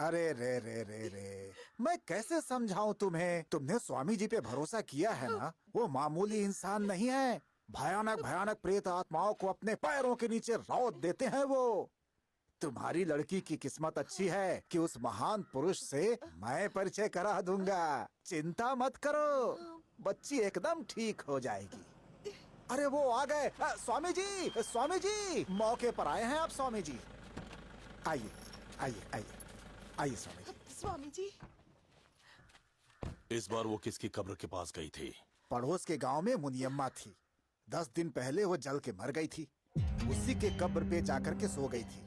अरे रे रे रे रे, मैं कैसे समझाऊं तुम्हें? तुमने स्वामी जी पे भरोसा किया है ना? वो मामूली इंसान नहीं है। भयानक भयानक प्रेत आत्माओं को अपने पैरों के नीचे रौंद देते हैं वो। तुम्हारी लड़की की किस्मत अच्छी है कि उस महान पुरुष से मैं परिचय करा दूंगा। चिंता मत करो, बच्ची एकदम ठीक हो जाएगी। अरे वो आ गए। स्वामी जी, स्वामी जी, मौके पर आए हैं आप स्वामी जी। आइए आइए आइए आइए स्वामी जी। स्वामी जी, इस बार वो किसकी कब्र के पास गई थी? पड़ोस के गांव में मुनियम्मा थी। 10 दिन पहले वो जल के मर गई थी। उसी के कब्र पे जाकर के सो गई थी।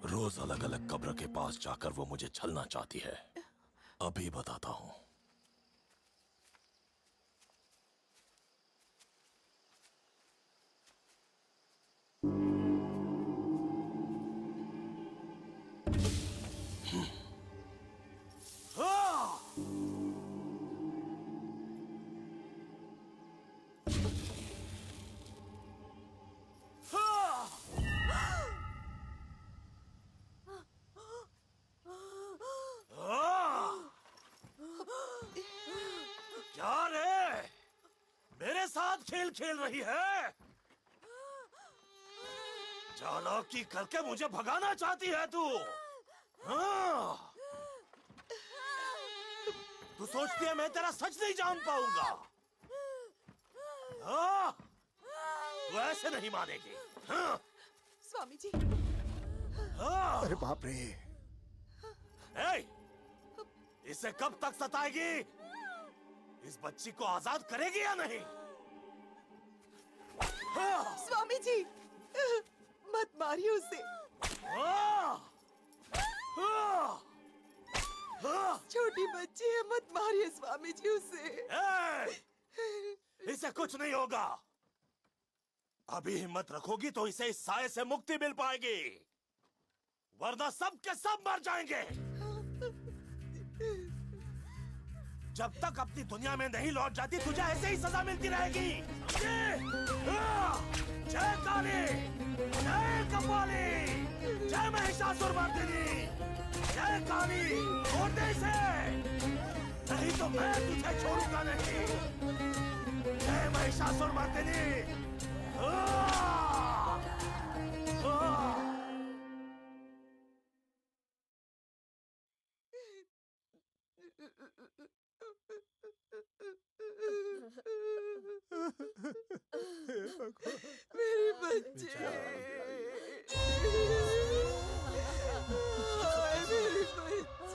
रोज अलग अलग कब्र के पास जाकर वो मुझे छलना चाहती है। अभी बताता हूँ। क्या रे, मेरे साथ खेल खेल रही है? चालाकी करके मुझे भगाना चाहती है तू? हाँ? तू सोचती है मैं तेरा सच नहीं जान पाऊंगा? हाँ? तू ऐसे नहीं मानेगी। हाँ? स्वामी जी। हाँ? अरे बाप रे। ए, इसे कब तक सताएगी? इस बच्ची को आजाद करेगी या नहीं? हाँ? स्वामी जी, मत मारिए उसे। हाँ? हाँ? हाँ? छोटी बच्ची है, मत मारिए स्वामी जी उसे। इसे कुछ नहीं होगा। अभी हिम्मत रखोगी तो इसे इस साये से मुक्ति मिल पाएगी, वरना सब के सब मर जाएंगे। जब तक अपनी दुनिया में नहीं लौट जाती तुझे ऐसे ही सजा मिलती रहेगी। जय काली, जय कपाली, जय महिषासुरमर्दिनी, जय काली, छोड़ दे इसे, नहीं तो मैं तुझे छोड़ूंगा नहीं। जय महिषासुरमर्दिनी। मेरी बच्ची, मेरी बच्ची,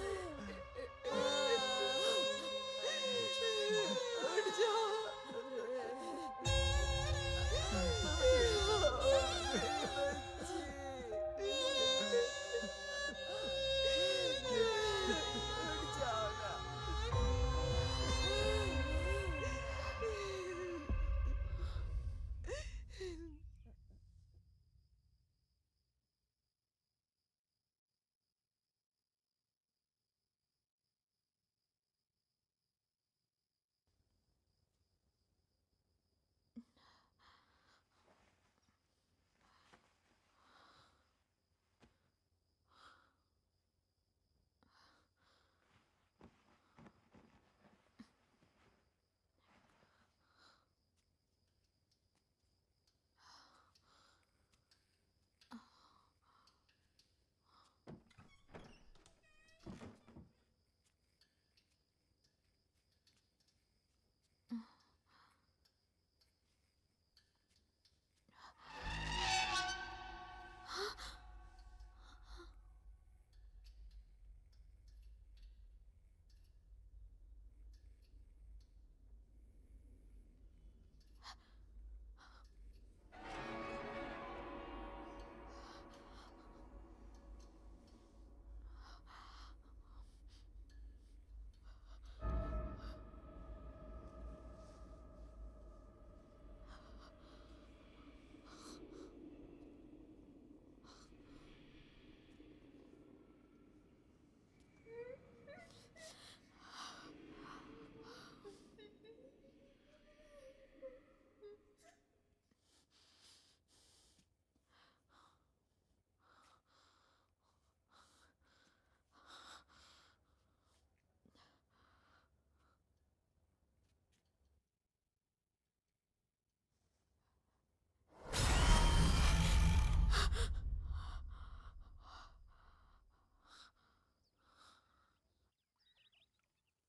उठ जाओ। उठ जाओ ना।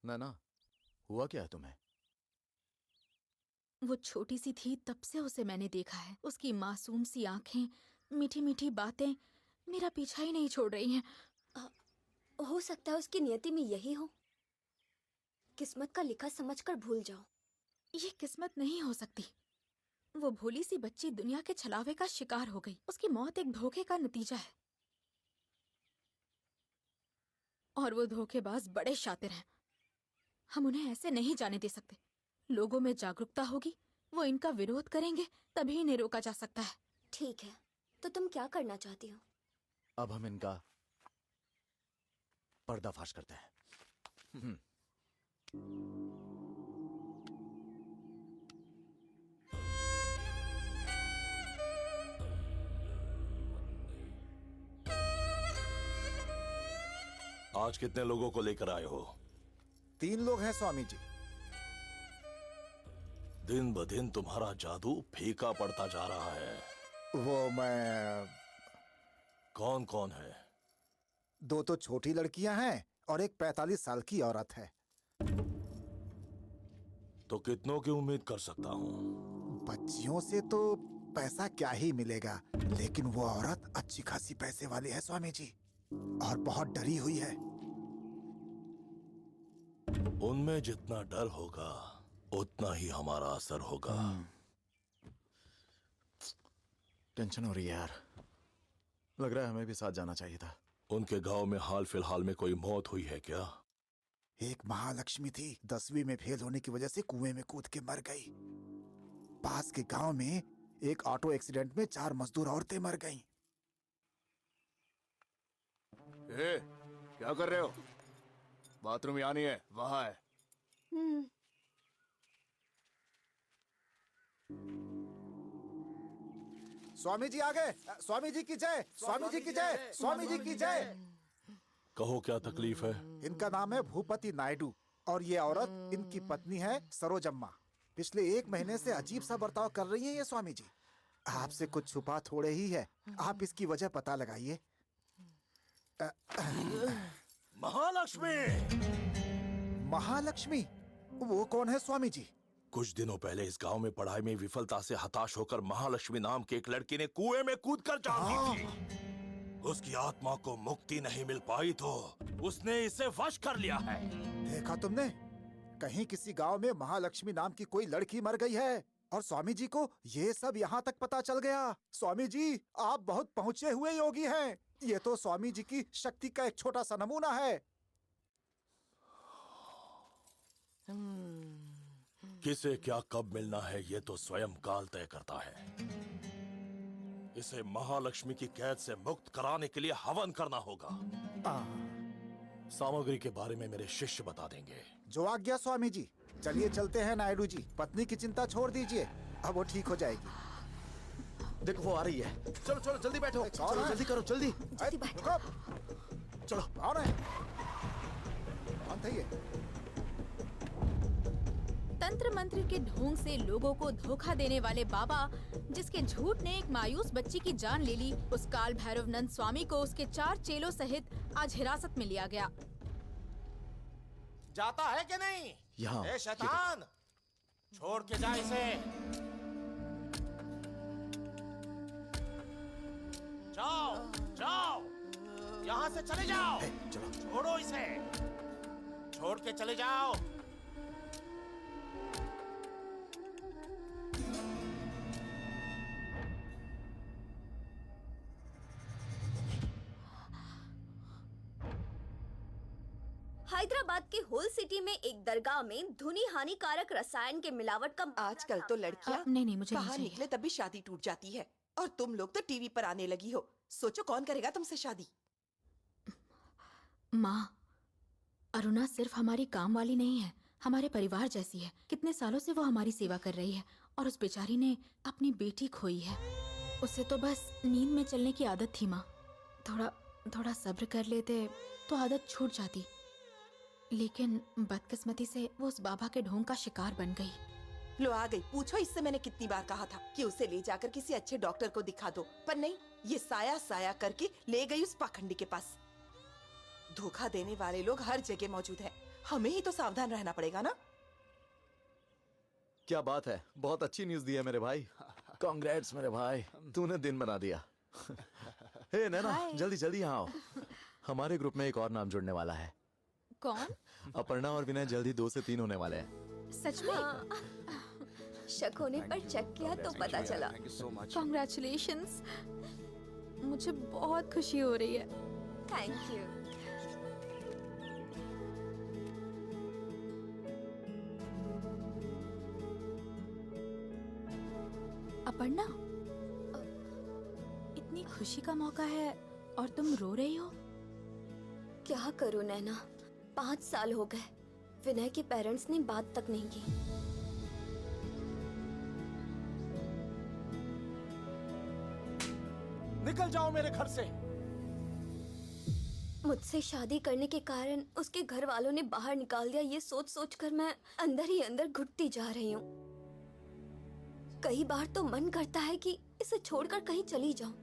नैना, हुआ क्या है तुम्हें? वो छोटी सी थी तब से उसे मैंने देखा है। उसकी मासूम सी आंखें, मीठी मीठी बातें मेरा पीछा ही नहीं छोड़ रही हैं। हो सकता है उसकी नियति में यही हो। किस्मत का लिखा समझकर भूल जाओ। ये किस्मत नहीं हो सकती। वो भोली सी बच्ची दुनिया के छलावे का शिकार हो गई। उसकी मौत एक धोखे का नतीजा है। और वो धोखेबाज बड़े शातिर हैं। हम उन्हें ऐसे नहीं जाने दे सकते। लोगों में जागरूकता होगी, वो इनका विरोध करेंगे, तभी इन्हें रोका जा सकता है। ठीक है, तो तुम क्या करना चाहती हो? अब हम इनका पर्दाफाश करते हैं। आज कितने लोगों को लेकर आए हो? 3 लोग हैं स्वामी जी। दिन ब दिन तुम्हारा जादू फीका पड़ता जा रहा है। वो मैं कौन कौन है? 2 तो छोटी लड़कियां हैं और एक 45 साल की औरत है। तो कितनों की उम्मीद कर सकता हूँ? बच्चियों से तो पैसा क्या ही मिलेगा, लेकिन वो औरत अच्छी खासी पैसे वाली है स्वामी जी, और बहुत डरी हुई है। उनमें जितना डर होगा उतना ही हमारा असर होगा। टेंशन हो रही है यार। लग रहा है हमें भी साथ जाना चाहिए था। उनके गांव में हाल फिलहाल में कोई मौत हुई है क्या? एक महालक्ष्मी थी, 10वीं में फेल होने की वजह से कुएं में कूद के मर गई। पास के गांव में एक ऑटो एक्सीडेंट में 4 मजदूर औरतें मर गईं। क्या कर रहे हो? बाथरूम यहाँ नहीं है, वहां है। स्वामी जी आ गए। स्वामी जी की जय, स्वामी जी की जय, स्वामी जी की जय। कहो क्या तकलीफ है? इनका नाम है भूपति नायडू और ये औरत इनकी पत्नी है सरोजम्मा। पिछले 1 महीने से अजीब सा बर्ताव कर रही है ये स्वामी जी। आपसे कुछ छुपा थोड़े ही है, आप इसकी वजह पता लगाइए। महालक्ष्मी! महालक्ष्मी? वो कौन है स्वामी जी? कुछ दिनों पहले इस गांव में पढ़ाई में विफलता से हताश होकर महालक्ष्मी नाम की एक लड़की ने कुएं में कूदकर जान दी थी। उसकी आत्मा को मुक्ति नहीं मिल पाई तो उसने इसे वश कर लिया है। देखा तुमने? कहीं किसी गांव में महालक्ष्मी नाम की कोई लड़की मर गई है और स्वामी जी को ये सब यहाँ तक पता चल गया। स्वामी जी, आप बहुत पहुँचे हुए योगी हैं। ये तो स्वामी जी की शक्ति का एक छोटा सा नमूना है। किसे क्या कब मिलना है ये तो स्वयं काल तय करता है। इसे महालक्ष्मी की कैद से मुक्त कराने के लिए हवन करना होगा। सामग्री के बारे में मेरे शिष्य बता देंगे। जो आज्ञा स्वामी जी। चलिए चलते हैं नायडू जी, पत्नी की चिंता छोड़ दीजिए, अब वो ठीक हो जाएगी। देखो वो आ रही है। चलो चलो जल्दी बैठो। चलो है? जल्दी करो, जल्दी। रुको। चलो कौन है? कौन था ये? तंत्र मंत्र के ढोंग से लोगों को धोखा देने वाले बाबा, जिसके झूठ ने एक मायूस बच्ची की जान ले ली, उस काल भैरव नंद स्वामी को उसके 4 चेलों सहित आज हिरासत में लिया गया। जाता है कि नहीं? यहाँ ए शैतान, छोड़ के जा इसे। जाओ जाओ, यहाँ से चले जाओ। चलो। छोड़ो इसे, छोड़ के चले जाओ। हैदराबाद के होल सिटी में एक दरगाह में धुनी हानिकारक रसायन के मिलावट का आजकल तो लड़कियां नहीं मुझे नहीं बाहर चाहिए। निकले तभी शादी टूट जाती है, और तुम लोग तो टीवी पर आने लगी हो। सोचो कौन करेगा तुमसे शादी। माँ, अरुणा सिर्फ हमारी काम वाली नहीं है, हमारे परिवार जैसी है। कितने सालों से वो हमारी सेवा कर रही है और उस बेचारी ने अपनी बेटी खोई है। उसे तो बस नींद में चलने की आदत थी माँ। थोड़ा सब्र कर लेते तो आदत छूट जाती, लेकिन बदकिस्मती से वो उस बाबा के ढोंग का शिकार बन गई। लो आ गई। पूछो इससे मैंने कितनी बार कहा था कि उसे ले जाकर किसी अच्छे डॉक्टर को दिखा दो, पर नहीं, ये साया साया करके ले गई उस पाखंडी के पास। धोखा देने वाले लोग हर जगह मौजूद हैं। हमें ही तो सावधान रहना पड़ेगा ना। क्या बात है, बहुत अच्छी न्यूज दी है मेरे भाई। कांग्रेट्स मेरे भाई, तूने दिन बना दिया। हे नैना, जल्दी जल्दी यहाँ आओ। हमारे ग्रुप में एक और नाम जुड़ने वाला है। कौन? अपर्णा और विनय जल्दी 2 से 3 होने वाले हैं। सच में? शक होने पर चेक किया तो पता चला। कॉन्ग्रेचुलेशंस, मुझे बहुत खुशी हो रही है। Thank you. अपर्णा, इतनी खुशी का मौका है और तुम रो रही हो। क्या करूं नैना, 5 साल हो गए, विनय के पेरेंट्स ने बात तक नहीं की। निकल जाओ मेरे घर से। मुझसे शादी करने के कारण उसके घर वालों ने बाहर निकाल दिया, ये सोच सोच कर मैं अंदर ही अंदर घुटती जा रही हूँ। कई बार तो मन करता है कि इसे छोड़कर कहीं चली जाऊं,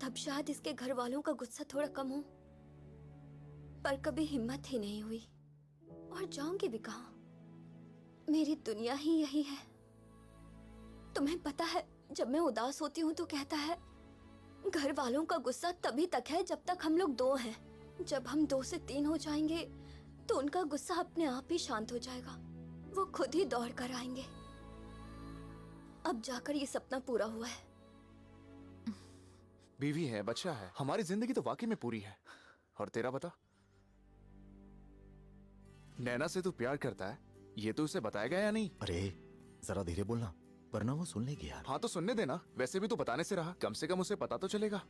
तब शायद इसके घर वालों का गुस्सा थोड़ा कम हो, पर कभी हिम्मत ही नहीं हुई। और जाऊंगी भी कहाँ? मेरी दुनिया ही यही है। तुम्हें पता है, जब मैं उदास होती हूँ तो कहता है घर वालों का गुस्सा तभी तक है जब तक हम लोग 2 हैं। जब हम 2 से 3 हो जाएंगे तो उनका गुस्सा अपने आप ही शांत हो जाएगा, वो खुद ही दौड़ कर आएंगे। अब जाकर ये सपना पूरा हुआ है। बीवी है, बच्चा है, हमारी जिंदगी तो वाकई में पूरी है। और तेरा बता, नैना से तू प्यार करता है, ये तो उसे बताएगा या नहीं? अरे जरा धीरे बोलना, वरना वो सुन लेगी यार। हाँ तो सुनने देना, वैसे भी तू बताने से रहा, कम से कम उसे पता तो चलेगा।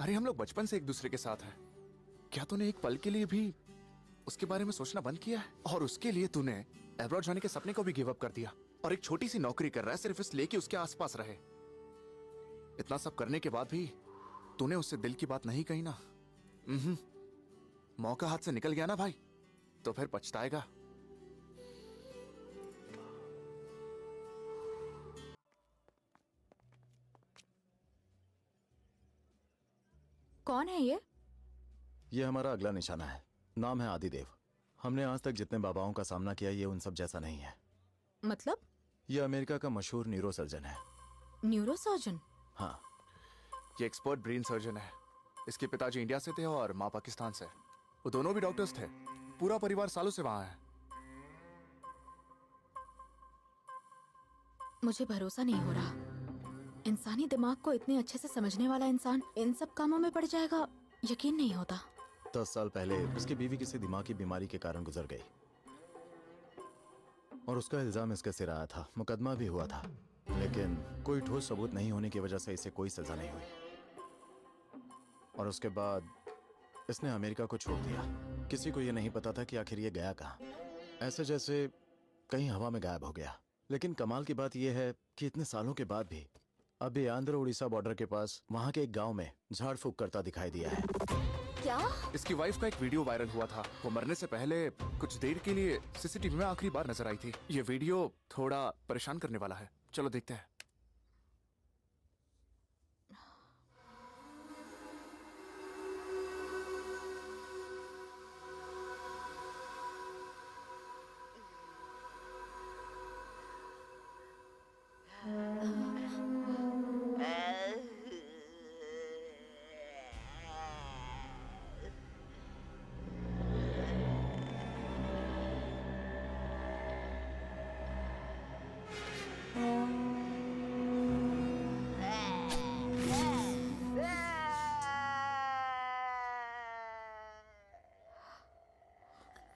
अरे हम लोग बचपन से एक दूसरे के साथ हैं, क्या तूने एक पल के लिए भी उसके बारे में सोचना बंद किया है? और उसके लिए तूने अब्रॉड जाने के सपने को भी गिव अप कर दिया और एक छोटी सी नौकरी कर रहा है सिर्फ इसलिए कि उसके आसपास रहे। इतना सब करने के बाद भी तूने उससे दिल की बात नहीं कही ना। मौका हाथ से निकल गया ना भाई, तो फिर पछताएगा। कौन है ये? ये हमारा अगला निशाना है। नाम है आदिदेव। हमने आज तक जितने बाबाओं का सामना किया, ये उन सब जैसा नहीं है। मतलब? ये अमेरिका का मशहूर न्यूरो सर्जन है। Neuro surgeon? हाँ, ये एक्सपर्ट ब्रेन सर्जन है। इसके पिताजी इंडिया से थे और माँ पाकिस्तान से। वो दोनों भी डॉक्टर्स थे। पूरा परिवार सालों से वहां है। मुझे भरोसा नहीं हो रहा। इंसानी दिमाग को इतने अच्छे से समझने वाला इंसान इन सब कामों में पड़ जाएगा, यकीन नहीं होता। 10 साल पहले उसकी बीवी किसी दिमागी बीमारी के कारण गुजर गई और उसका इल्जाम इसके सिर आया था। मुकदमा भी हुआ था, लेकिन कोई ठोस सबूत नहीं होने की वजह से इसे कोई सजा नहीं हुई। और उसके बाद इसने अमेरिका को छोड़ दिया। किसी को ये नहीं पता था कि आखिर ये गया कहाँ। ऐसे जैसे कहीं हवा में गायब हो गया। लेकिन कमाल की बात यह है कि इतने सालों के बाद भी अभी आंध्र उड़ीसा बॉर्डर के पास वहाँ के एक गांव में झाड़ फूक करता दिखाई दिया है। क्या? इसकी वाइफ का एक वीडियो वायरल हुआ था। वो मरने से पहले कुछ देर के लिए सीसीटीवी में आखिरी बार नजर आई थी। ये वीडियो थोड़ा परेशान करने वाला है, चलो देखते हैं।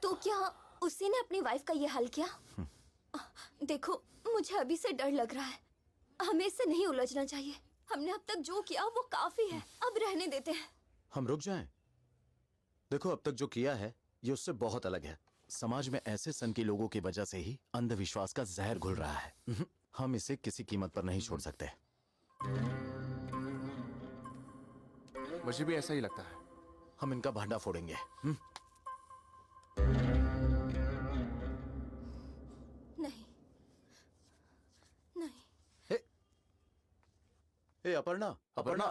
तो क्या उसी ने अपनी वाइफ का ये हल किया? देखो, मुझे अभी से डर लग रहा है। हमें इससे नहीं उलझना चाहिए। हमने अब तक जो किया वो काफी है, अब रहने देते हैं। हम रुक जाएं? देखो, अब तक जो किया है ये उससे बहुत अलग है। समाज में ऐसे सन के लोगों की वजह से ही अंधविश्वास का जहर घुल रहा है। हम इसे किसी कीमत पर नहीं छोड़ सकते। मुझे भी ऐसा ही लगता है। हम इनका भांडा फोड़ेंगे। नहीं, नहीं। ए अपर्णा, अपर्णा।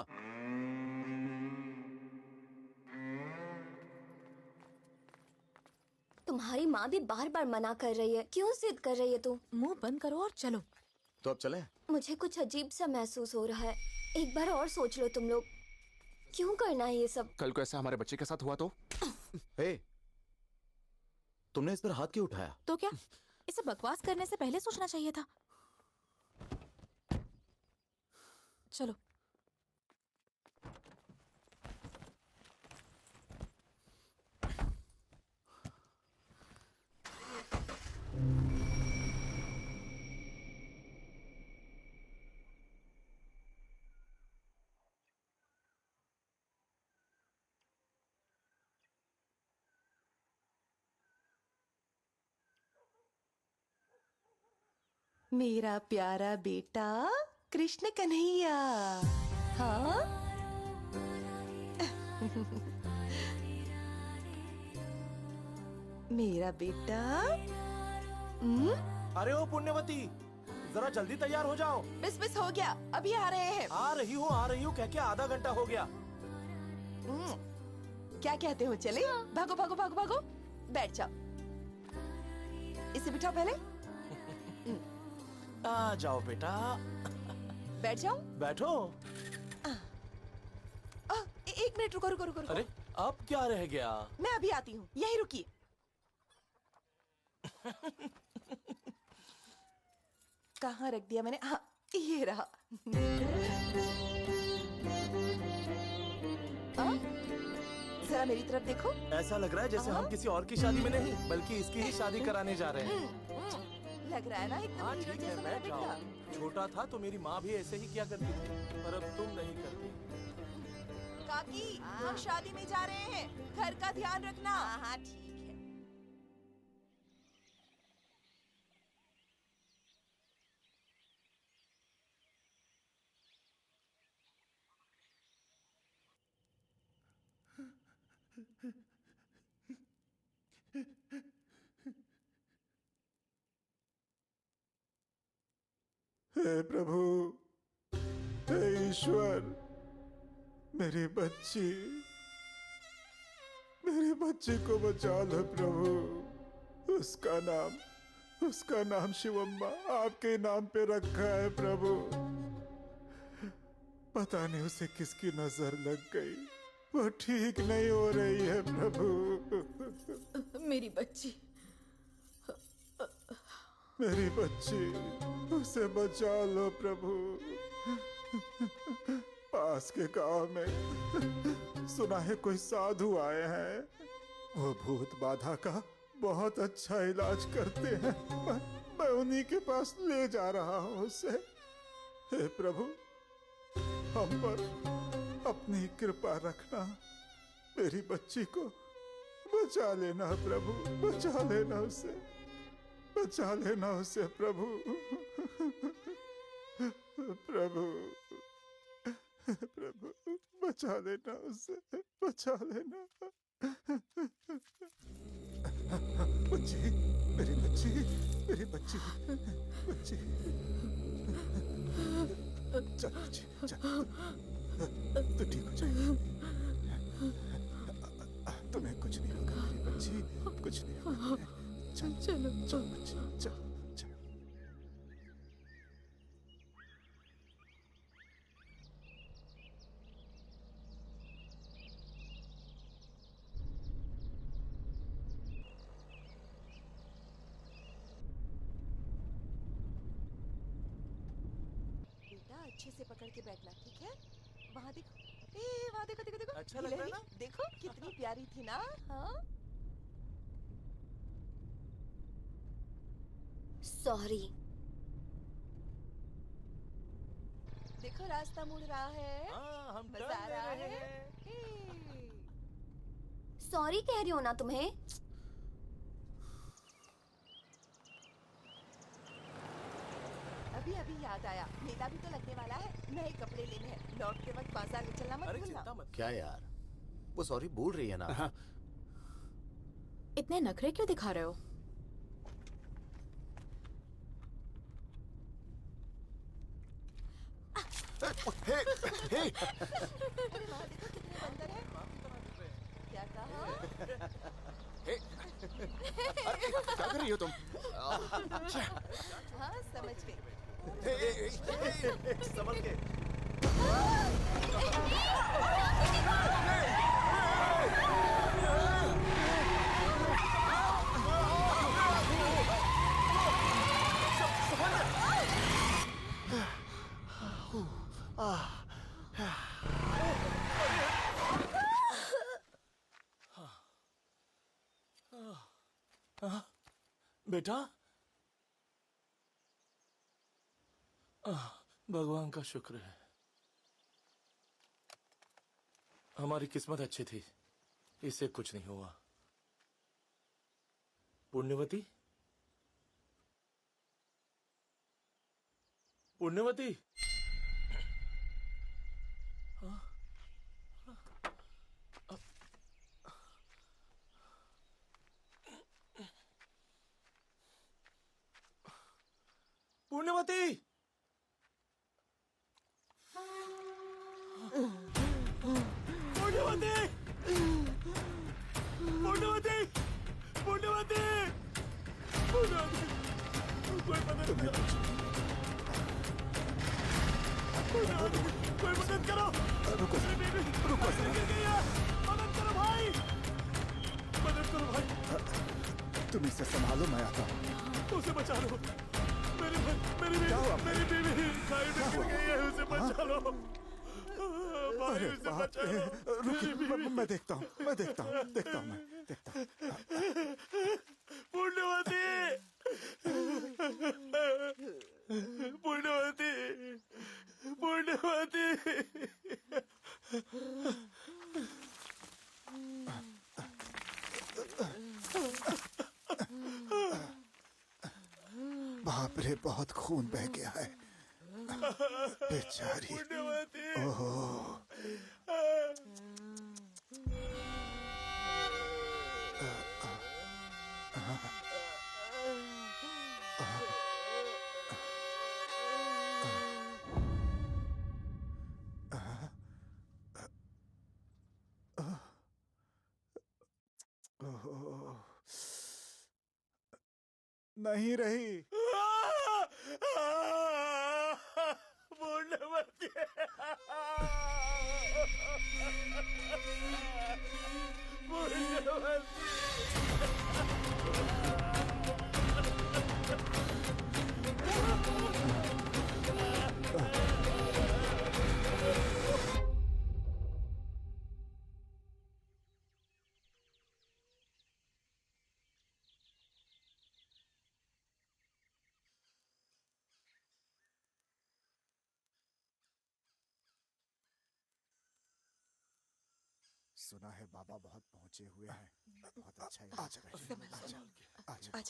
तुम्हारी माँ भी बार बार मना कर रही है, क्यों जिद कर रही है तू? मुंह बंद करो और चलो। तो अब चले? मुझे कुछ अजीब सा महसूस हो रहा है। एक बार और सोच लो तुम लोग, क्यों करना है ये सब? कल को ऐसा हमारे बच्चे के साथ हुआ तो? हे, तुमने इस पर हाथ क्यों उठाया? तो क्या, इसे बकवास करने से पहले सोचना चाहिए था। चलो। मेरा प्यारा बेटा कृष्ण कन्हैया। हाँ मेरा बेटा। अरे ओ पुण्यवती, जरा जल्दी तैयार हो जाओ। बस हो गया, अभी आ रहे हैं। आ रही हूँ कह के आधा घंटा हो गया। क्या कहते हो, चले? भागो भागो भागो भागो, बैठ जाओ। इसे बिठाओ पहले। आ जाओ बेटा, बैठ जाओ। बैठो। एक मिनट रुको रुको रुको रुको। अरे अब क्या रह गया? मैं अभी आती हूँ, यहीं रुकिए। कहाँ रख दिया मैंने? हाँ, ये रहा। जरा मेरी तरफ देखो। ऐसा लग रहा है जैसे हम किसी और की शादी में नहीं बल्कि इसकी ही शादी कराने जा रहे हैं। लग रहा है ना एकदम हाँ हीरो ठीक है, जैसा मेरा बैठ जाओ। बेटा। छोटा था तो मेरी माँ भी ऐसे ही किया करती थी, पर अब तुम नहीं करती। काकी, हम शादी में जा रहे हैं, घर का ध्यान रखना। हाँ ठीक है। हे प्रभु, हे ईश्वर, मेरी बच्ची को बचा लो प्रभु। उसका नाम शिवम्मा आपके नाम पे रखा है प्रभु। पता नहीं उसे किसकी नजर लग गई, वो ठीक नहीं हो रही है प्रभु। मेरी बच्ची, मेरी बच्ची, उसे बचा लो प्रभु। पास के गांव में सुना है कोई साधु आए हैं, वो भूत बाधा का बहुत अच्छा इलाज करते हैं। मैं उन्हीं के पास ले जा रहा हूँ उसे। हे प्रभु, हम पर अपनी कृपा रखना, मेरी बच्ची को बचा लेना प्रभु, बचा लेना उसे, बचा लेना उसे प्रभु। प्रभु, प्रभु बचा लेना उसे, बचा लेना। बच्ची, मेरी बच्ची, मेरी बच्ची, बच्ची। चल बच्ची, चल, तू ठीक हो जाएगी। तुम्हें कुछ नहीं होगा मेरी बच्ची, कुछ नहीं होगा। चल चलो चल बच्ची, चल चल। बेटा अच्छे से पकड़ के बैठना, ठीक है? वहाँ देखो, वहाँ देखो देखो देखो। अच्छा लग रहा है ना? देखो कितनी प्यारी थी ना। हाँ सॉरी। देखो रास्ता मुड़ रहा है। हाँ, हम मजा टर्न आ ले रहा रहे है। हैं। सॉरी कह रही हो ना तुम्हें? अभी अभी याद आया, मेला भी तो लगने वाला है, नए कपड़े लेने हैं। लौटते वक्त बाजार ले चलना मत अरे भूलना। चिंता मत। क्या यार, वो सॉरी बोल रही है ना। हाँ। इतने नखरे क्यों दिखा रहे हो? हे, हे, वहाँ देखो कितने बंदर हैं। क्या कहा? क्या कर रही हो तुम? हाँ समझ गई। संभल के। बेटा, भगवान का शुक्र है, हमारी किस्मत अच्छी थी, इससे कुछ नहीं हुआ। पुण्यवती, पुण्यवती, पुण्यवती, पुण्यवती, पुण्यवती, पुण्यवती, पुण्यवती, कोई मदद करो, कोई मदद करो, रुको रुको, मदद करो भाई, मदद करो भाई, तुम इसे संभालो, मैं आता हूँ। उसे बचा लो, मेरी बीवी खाई में गिर गई है, उसे बचा लो भाई, अरे उसे बाप बचा रे, लो। रुकिए, मैं देखता हूँ, मैं देखता हूँ, पुण्यवती, पुण्यवती, पुण्यवती, बाप रे, बहुत खून बह गया है, बेचारी। पुण्यवती, ओहो, ओहो, नहीं रही। पुण्यवती, सुना है बाबा बहुत पहुंचे हुए हैं, बहुत अच्छा है। आजा बेटी, आजा,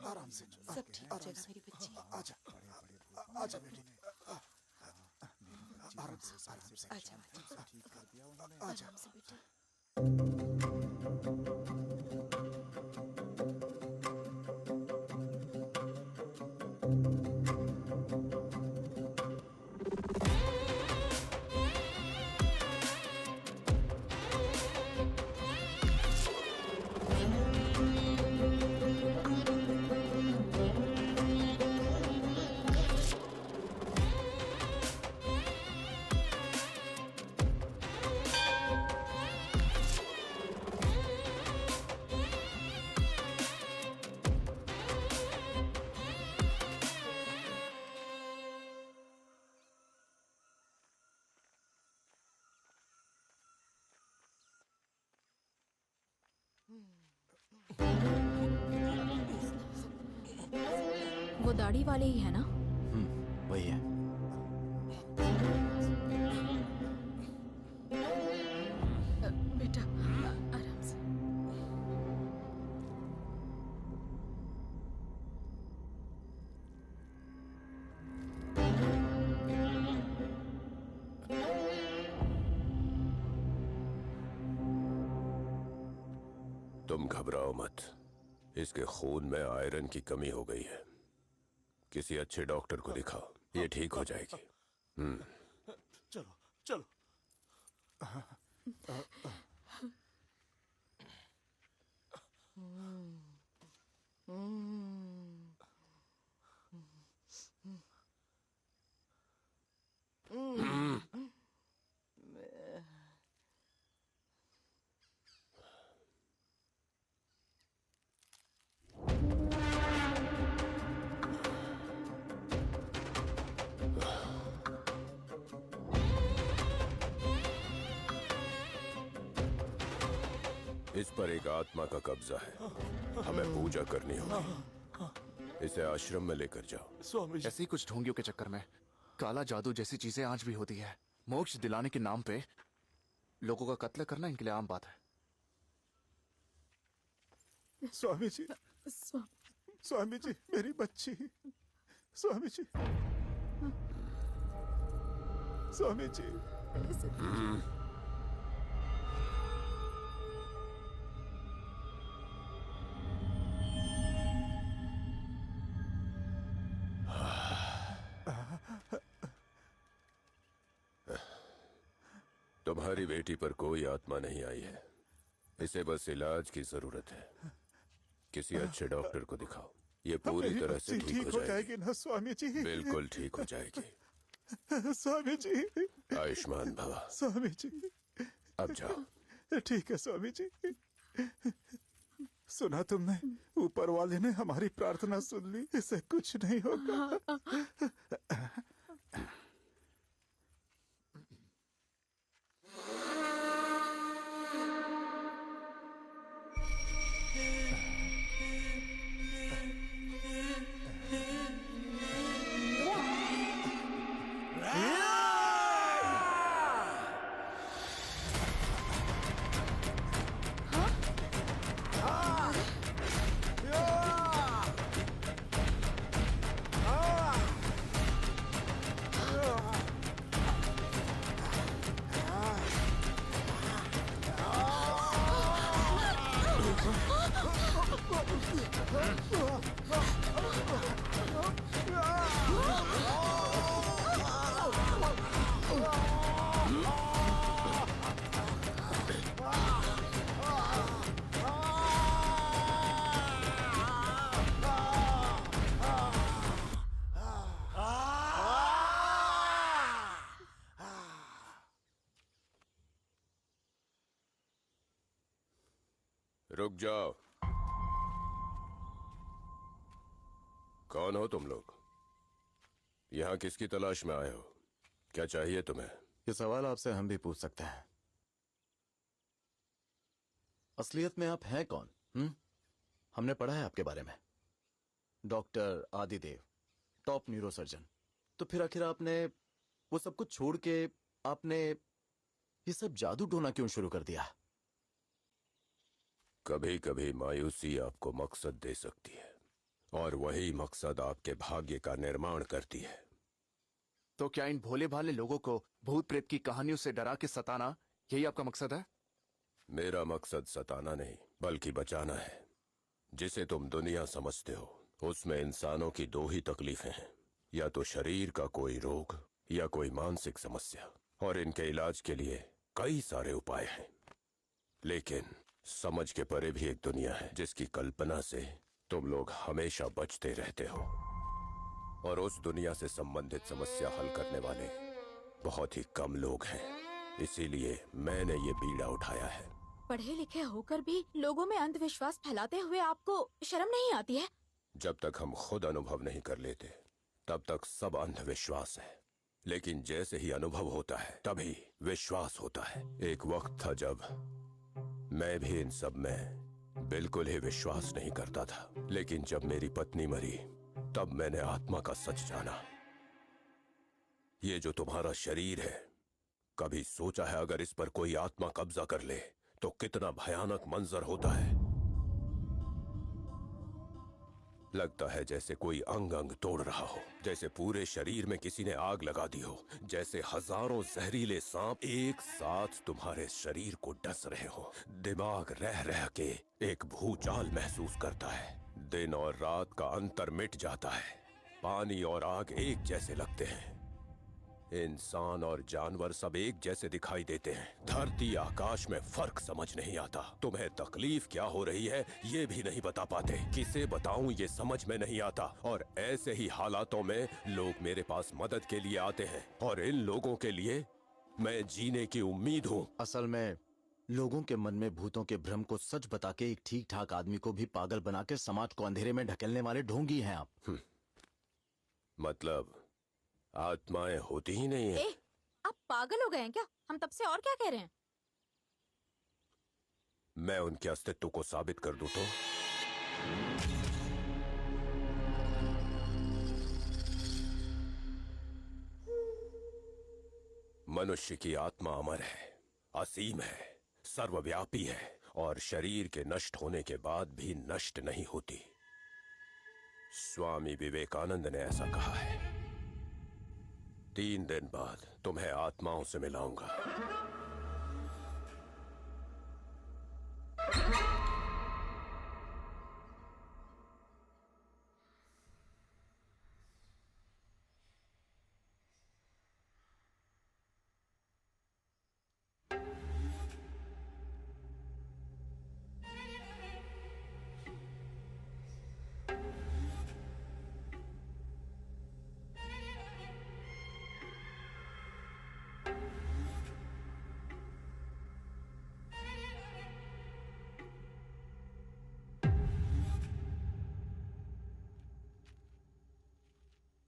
आराम से, सब ठीक हो जाएगा मेरी बच्ची। आजा, आजा बेटी, आराम से, आजा ठीक कर दिया उन्होंने। आजा आराम से बेटा। वो दाढ़ी वाले ही है ना? वही है। बेटा आराम से। तुम घबराओ मत, इसके खून में आयरन की कमी हो गई है। किसी अच्छे डॉक्टर को दिखाओ, ये ठीक हो जाएगी। चलो चलो, इस पर एक आत्मा का कब्जा है, हमें पूजा करनी होगी। इसे आश्रम में लेकर जाओ। स्वामी जी, ऐसे ही कुछ ढोंगियों के चक्कर में काला जादू जैसी चीजें आज भी होती है। मोक्ष दिलाने के नाम पे लोगों का कत्ल करना इनके लिए आम बात है। स्वामी जी, स्वामी जी, मेरी बच्ची, स्वामी जी, स्वामी जी। तुम्हारी बेटी पर कोई आत्मा नहीं आई है, इसे बस इलाज की जरूरत है। किसी अच्छे डॉक्टर को दिखाओ, ये पूरी मेरी तरह बच्ची से ठीक हो जाएगी। ना स्वामी जी? बिल्कुल ठीक हो जाएगी। स्वामी जी, आयुष्मान भवा। स्वामी जी, अब जाओ। ठीक है स्वामी जी। सुना तुमने, ऊपर वाले ने हमारी प्रार्थना सुन ली, इसे कुछ नहीं होगा। रुक जाओ। कौन हो तुम लोग? यहाँ किसकी तलाश में आए हो? क्या चाहिए तुम्हें? ये सवाल आपसे हम भी पूछ सकते हैं। असलियत में आप हैं कौन? हमने पढ़ा है आपके बारे में, डॉक्टर आदिदेव, टॉप न्यूरोसर्जन। तो फिर आखिर आपने वो सब कुछ छोड़ के आपने ये सब जादू टोना क्यों शुरू कर दिया? कभी कभी मायूसी आपको मकसद दे सकती है, और वही मकसद आपके भाग्य का निर्माण करती है। तो क्या इन भोले भाले लोगों को भूत प्रेत की कहानियों से डरा के सताना यही आपका मकसद है? मेरा मकसद सताना नहीं, बल्कि बचाना है। जिसे तुम दुनिया समझते हो, उसमें इंसानों की दो ही तकलीफें हैं, या तो शरीर का कोई रोग या कोई मानसिक समस्या, और इनके इलाज के लिए कई सारे उपाय हैं। लेकिन समझ के परे भी एक दुनिया है जिसकी कल्पना से तुम लोग हमेशा बचते रहते हो, और उस दुनिया से संबंधित समस्या हल करने वाले बहुत ही कम लोग हैं। इसीलिए मैंने ये बीड़ा उठाया है। पढ़े लिखे होकर भी लोगों में अंधविश्वास फैलाते हुए आपको शर्म नहीं आती है? जब तक हम खुद अनुभव नहीं कर लेते तब तक सब अंधविश्वास है, लेकिन जैसे ही अनुभव होता है तभी विश्वास होता है। एक वक्त था जब मैं भी इन सब में बिल्कुल ही विश्वास नहीं करता था, लेकिन जब मेरी पत्नी मरी तब मैंने आत्मा का सच जाना। ये जो तुम्हारा शरीर है, कभी सोचा है अगर इस पर कोई आत्मा कब्जा कर ले तो कितना भयानक मंजर होता है? लगता है जैसे कोई अंग अंग तोड़ रहा हो, जैसे पूरे शरीर में किसी ने आग लगा दी हो, जैसे हजारों जहरीले सांप एक साथ तुम्हारे शरीर को डस रहे हो। दिमाग रह रह के एक भूचाल महसूस करता है। दिन और रात का अंतर मिट जाता है। पानी और आग एक जैसे लगते हैं। इंसान और जानवर सब एक जैसे दिखाई देते हैं। धरती आकाश में फर्क समझ नहीं आता। तुम्हें तकलीफ क्या हो रही है ये भी नहीं बता पाते। किसे बताऊं ये समझ में नहीं आता। और ऐसे ही हालातों में लोग मेरे पास मदद के लिए आते हैं, और इन लोगों के लिए मैं जीने की उम्मीद हूँ। असल में लोगों के मन में भूतों के भ्रम को सच बता के एक ठीक ठाक आदमी को भी पागल बना के समाज को अंधेरे में ढकेलने वाले ढोंगी हैं आप। मतलब आत्माएं होती ही नहीं है। आप पागल हो गए हैं क्या? हम तब से और क्या कह रहे हैं? मैं उनके अस्तित्व को साबित कर दूं तो? मनुष्य की आत्मा अमर है, असीम है, सर्वव्यापी है और शरीर के नष्ट होने के बाद भी नष्ट नहीं होती। स्वामी विवेकानंद ने ऐसा कहा है। 3 दिन बाद तुम्हें आत्माओं से मिलाऊंगा।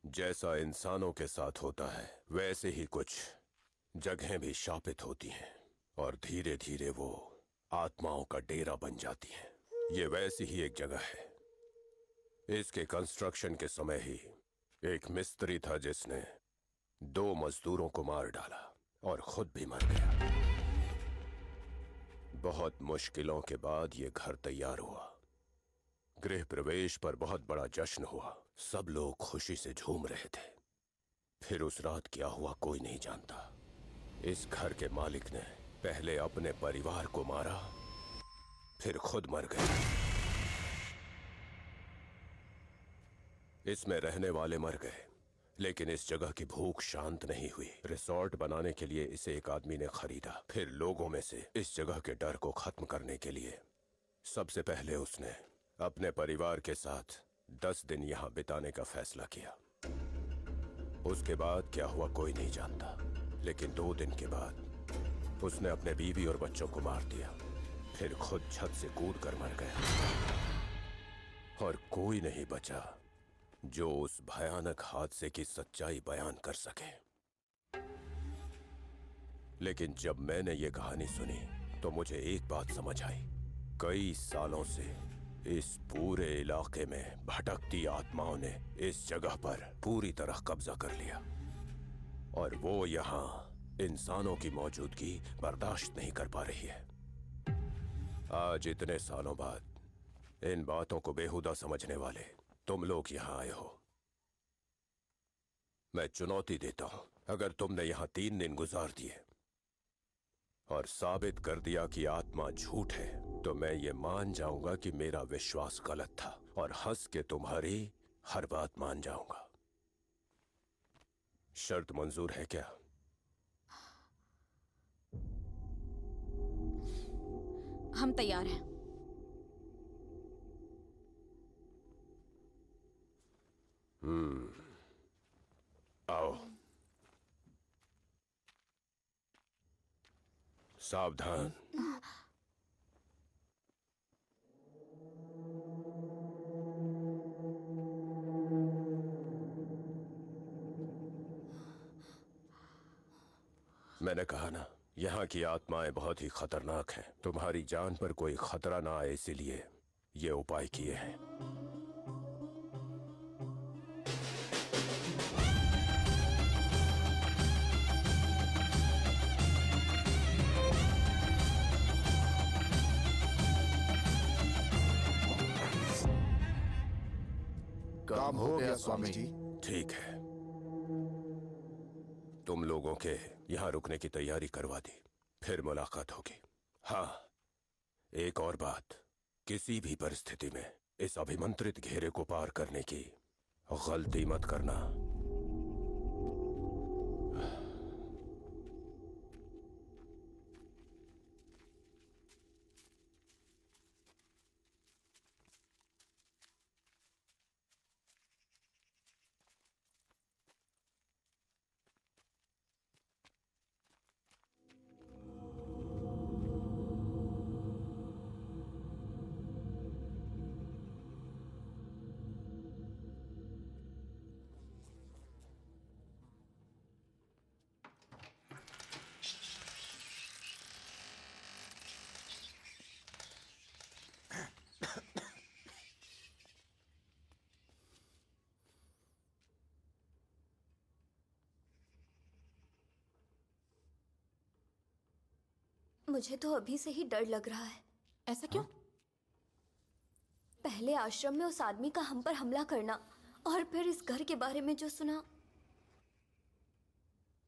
जैसा इंसानों के साथ होता है वैसे ही कुछ जगहें भी शापित होती हैं और धीरे धीरे वो आत्माओं का डेरा बन जाती हैं। ये वैसी ही एक जगह है। इसके कंस्ट्रक्शन के समय ही एक मिस्त्री था जिसने 2 मजदूरों को मार डाला और खुद भी मर गया। बहुत मुश्किलों के बाद ये घर तैयार हुआ। गृह प्रवेश पर बहुत बड़ा जश्न हुआ। सब लोग खुशी से झूम रहे थे। फिर उस रात क्या हुआ कोई नहीं जानता। इस घर के मालिक ने पहले अपने परिवार को मारा, फिर खुद मर गया। इसमें रहने वाले मर गए, लेकिन इस जगह की भूख शांत नहीं हुई। रिसोर्ट बनाने के लिए इसे एक आदमी ने खरीदा। फिर लोगों में से इस जगह के डर को खत्म करने के लिए सबसे पहले उसने अपने परिवार के साथ 10 दिन यहां बिताने का फैसला किया। उसके बाद क्या हुआ कोई नहीं जानता, लेकिन 2 दिन के बाद उसने अपने बीवी और बच्चों को मार दिया, फिर खुद छत से कूद कर मर गया। और कोई नहीं बचा जो उस भयानक हादसे की सच्चाई बयान कर सके। लेकिन जब मैंने ये कहानी सुनी तो मुझे एक बात समझ आई। कई सालों से इस पूरे इलाके में भटकती आत्माओं ने इस जगह पर पूरी तरह कब्जा कर लिया और वो यहाँ इंसानों की मौजूदगी बर्दाश्त नहीं कर पा रही है। आज इतने सालों बाद इन बातों को बेहुदा समझने वाले तुम लोग यहाँ आए हो। मैं चुनौती देता हूं, अगर तुमने यहाँ 3 दिन गुजार दिए और साबित कर दिया कि आत्मा झूठ है, तो मैं ये मान जाऊंगा कि मेरा विश्वास गलत था और हंस के तुम्हारी हर बात मान जाऊंगा। शर्त मंजूर है क्या? हम तैयार हैं। आओ। सावधान। मैंने कहा ना, यहाँ की आत्माएं बहुत ही खतरनाक हैं। तुम्हारी जान पर कोई खतरा ना आए इसलिए ये उपाय किए हैं। काम हो गया स्वामी जी। ठीक है, तुम लोगों के यहाँ रुकने की तैयारी करवा दी, फिर मुलाकात होगी। हाँ, एक और बात, किसी भी परिस्थिति में इस अभिमंत्रित घेरे को पार करने की गलती मत करना। मुझे तो अभी से ही डर लग रहा है। ऐसा क्यों? पहले आश्रम में उस आदमी का हम पर हमला करना और फिर इस घर के बारे में जो सुना,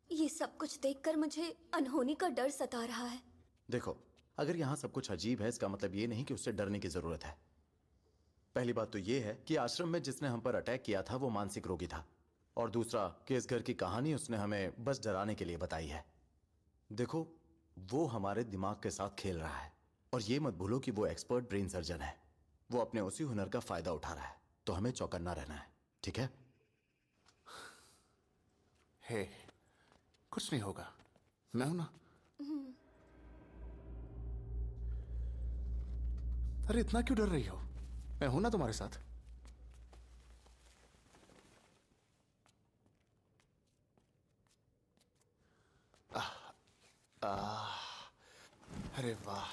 ये सब कुछ देखकर मुझे अनहोनी का डर सता रहा है। देखो, अगर यहाँ सब कुछ अजीब है इसका मतलब ये नहीं कि उससे डरने की जरूरत है। पहली बात तो ये है कि आश्रम में जिसने हम पर अटैक किया था वो मानसिक रोगी था, और दूसरा कि इस घर की कहानी उसने हमें बस डराने के लिए बताई है। देखो, वो हमारे दिमाग के साथ खेल रहा है, और ये मत भूलो कि वो एक्सपर्ट ब्रेन सर्जन है। वो अपने उसी हुनर का फायदा उठा रहा है, तो हमें चौकन्ना रहना है, ठीक है? हे, कुछ नहीं होगा, मैं हूं ना। अरे इतना क्यों डर रही हो? मैं हूं ना तुम्हारे साथ। अरे वाह,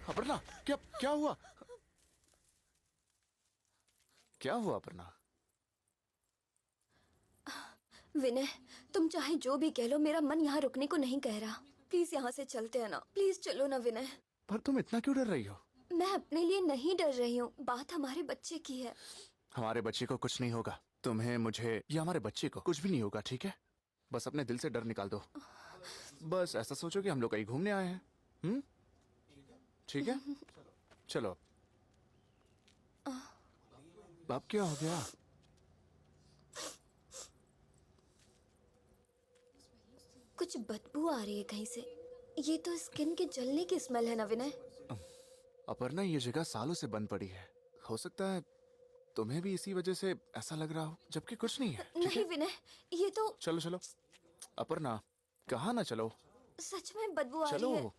अपर्णा, क्या क्या हुआ? क्या हुआ अपर्णा? विनय, तुम चाहे जो भी कह लो, मेरा मन यहाँ रुकने को नहीं कह रहा। प्लीज यहाँ से चलते हैं ना। प्लीज चलो ना विनय। पर तुम इतना क्यों डर रही हो? मैं अपने लिए नहीं डर रही हूँ, बात हमारे बच्चे की है। हमारे बच्चे को कुछ नहीं होगा। तुम्हें, मुझे या हमारे बच्चे को कुछ भी नहीं होगा, ठीक है? बस अपने दिल से डर निकाल दो। बस ऐसा सोचो कि हम लोग कहीं घूमने आए हैं। ठीक है, चलो। अब क्या हो गया? कुछ बदबू आ रही है कहीं से। ये तो स्किन के जलने की स्मेल है ना विनय? अपर्णा, ये जगह सालों से बंद पड़ी है। हो सकता है तुम्हें भी इसी वजह से ऐसा लग रहा हो, जबकि कुछ नहीं है। ठीक नहीं है? विनय, ये तो चलो चलो। अपर्णा, कहाँ ना चलो। सच में बदबू आ चलो। रही है।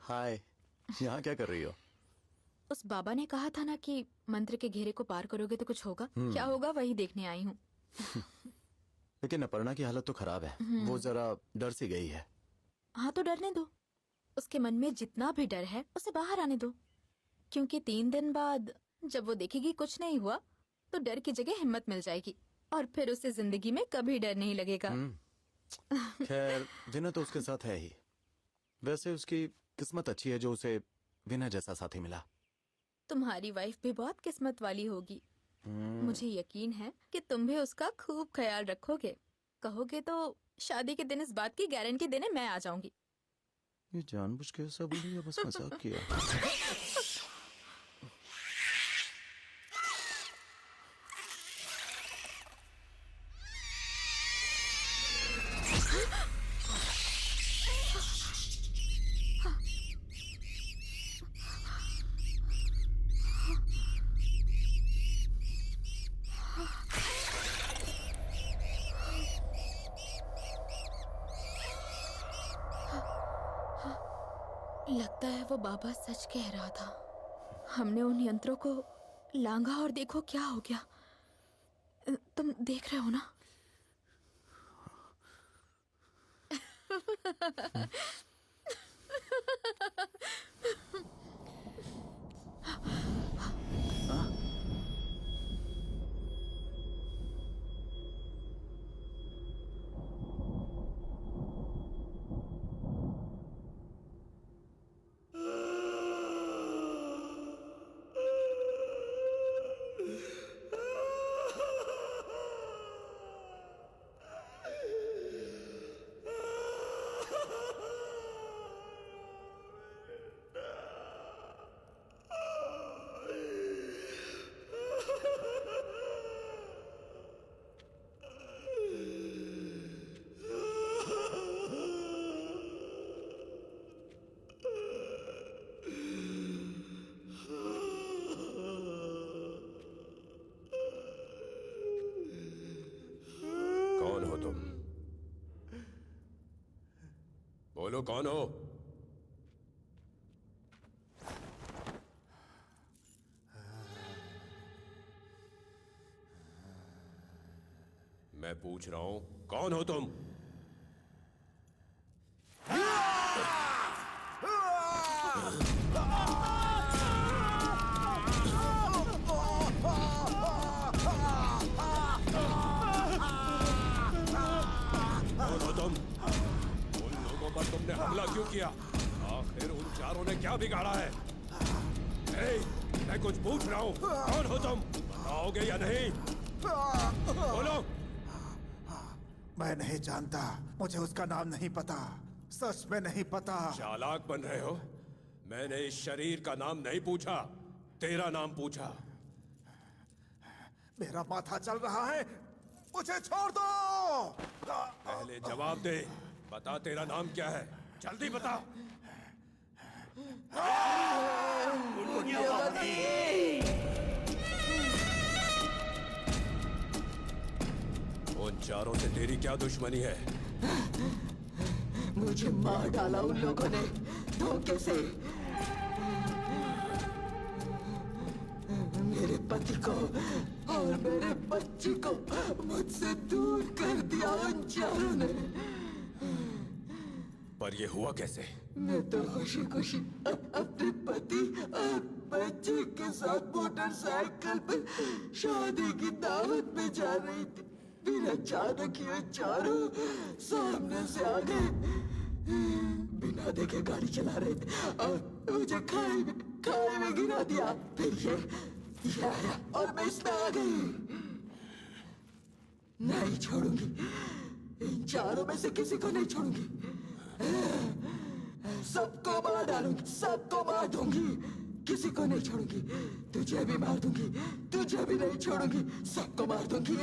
हाय, यहाँ क्या कर रही हो? उस बाबा ने कहा था ना कि मंत्र के घेरे को पार करोगे तो कुछ होगा। क्या होगा वही देखने आई हूँ। लेकिन अपर्णा की हालत तो खराब है। वो जरा डर सी गई है। हाँ तो डरने दो। उसके मन में जितना भी डर है उसे बाहर आने दो, क्योंकि 3 दिन बाद जब वो देखेगी कुछ नहीं हुआ तो डर की जगह हिम्मत मिल जाएगी, और फिर उसे जिंदगी में कभी डर नहीं लगेगा। खैर, विनय तो उसके साथ है ही। वैसे उसकी किस्मत अच्छी है जो उसे विनय जैसा साथी मिला। तुम्हारी वाइफ भी बहुत किस्मत वाली होगी। मुझे यकीन है कि तुम भी उसका खूब ख्याल रखोगे। कहोगे तो शादी के दिन इस बात की गारंटी देने मैं आ जाऊंगी। ये जानबूझ के ऐसा बोली या बस मजाक किया? लगता है वो बाबा सच कह रहा था। हमने उन यंत्रों को लांघा और देखो क्या हो गया। तुम देख रहे हो ना? कौन हो तुम? बोलो कौन हो? मैं पूछ रहा हूं, कौन हो तुम? कौन हो तुम? उन लोगों पर तुमने हमला क्यों किया? आखिर उन चारों ने क्या बिगाड़ा है? मैं कुछ पूछ रहा हूं, कौन हो तुम? बताओगे या नहीं? बोलो। मैं नहीं जानता, मुझे उसका नाम नहीं पता, सच में नहीं पता। चालाक बन रहे हो? मैंने इस शरीर का नाम नहीं पूछा, तेरा नाम पूछा। मेरा माथा चल रहा है, मुझे छोड़ दो। पहले जवाब दे, बता तेरा नाम क्या है, जल्दी बता। उन चारों से तेरी क्या दुश्मनी है? मुझे मार डाला उन लोगों ने धोखे से। मेरे पति को और मेरे बच्ची को मुझसे दूर कर दिया उन चारों ने। पर ये हुआ कैसे? मैं तो खुशी खुशी अपने पति और बच्चे के साथ मोटरसाइकिल पर शादी की दावत में जा रही थी। फिर अचानक ये चारों सामने से आ गए, बिना देखे गाड़ी चला रहे थे और मुझे खाई में गिरा दिया। फिर ये आया और मैं इसमें आ गई। नहीं छोड़ूंगी, इन चारों में से किसी को नहीं छोड़ूंगी। सबको मार डालूंगी, सबको मार दूंगी, किसी को नहीं छोड़ूंगी। तुझे भी मार दूंगी, तुझे भी नहीं छोड़ूंगी, सबको मार दूंगी।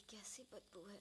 कैसी बदबू है।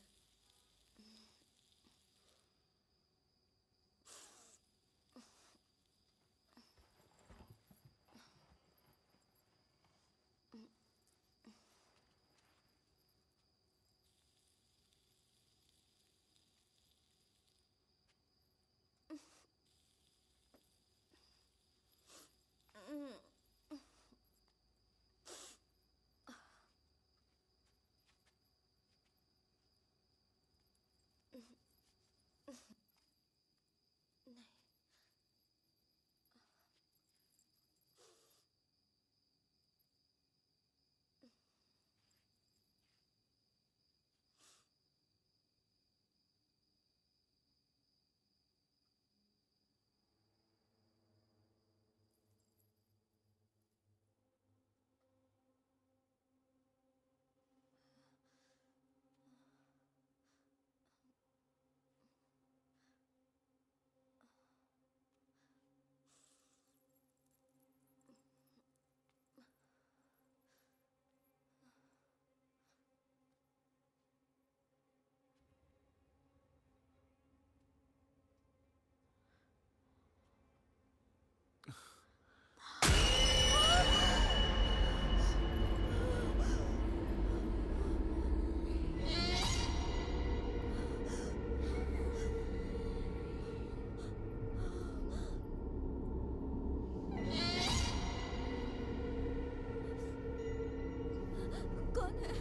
कौन है?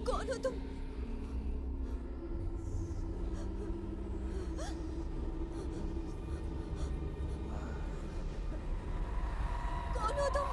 कौन हो तुम? कौन हो तुम?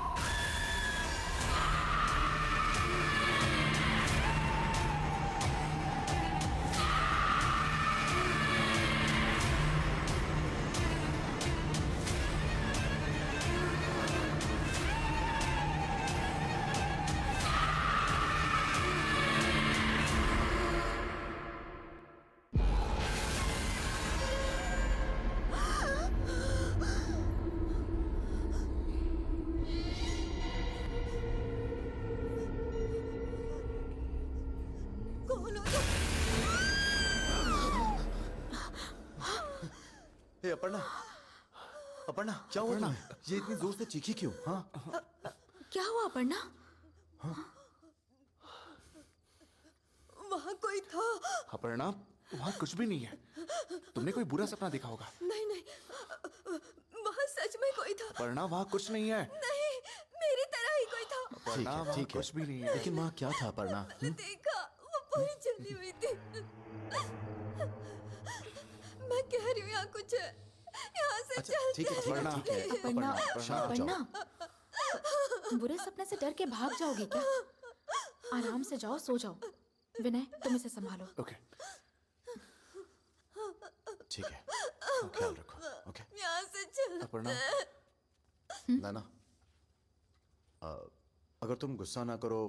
कौन हो तुम? हे अपर्णा, अपर्णा क्या हुआ तुम्हें? ये इतनी जोर से चीखी क्यों? हाँ क्या हुआ अपर्णा? वहाँ कोई था। अपर्णा, वहाँ कुछ भी नहीं है। तुमने कोई बुरा सपना देखा होगा। नहीं नहीं, वहाँ सच में कोई था। अपर्णा, वहाँ कुछ नहीं है। नहीं, मेरी तरह ही कोई था। अपर्णा, वहाँ ठीक है कुछ भी नहीं है। लेकिन वहाँ क्या था अपर्णा? मैंने देखा, वो पूरी जली हुई थी। मैं कह रही हूँ यहाँ कुछ है। यहाँ से अच्छा चल। ठीक है ठीक है अपर्णा, शांत हो जाओ। अपर्णा, बुरे सपने से डर के भाग जाओगी क्या? आराम से जाओ, सो जाओ। विनय, तुम इसे संभालो। ओके, ठीक है, ख्याल रखो। ओके यहाँ से चल। अपर्णा, नाना, अगर तुम गुस्सा ना करो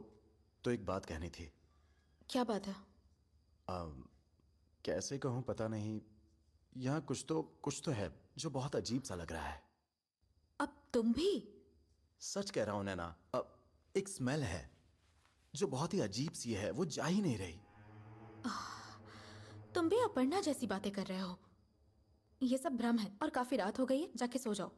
तो एक बात कहनी थी। क्या बात है? कैसे कहूँ पता नहीं, यहाँ कुछ तो है जो बहुत अजीब सा लग रहा है। अब तुम भी? सच कह रहा हूं नैना, एक स्मेल है जो बहुत ही अजीब सी है, वो जा ही नहीं रही। तुम भी अपर्णा जैसी बातें कर रहे हो। ये सब भ्रम है और काफी रात हो गई है, जाके सो जाओ।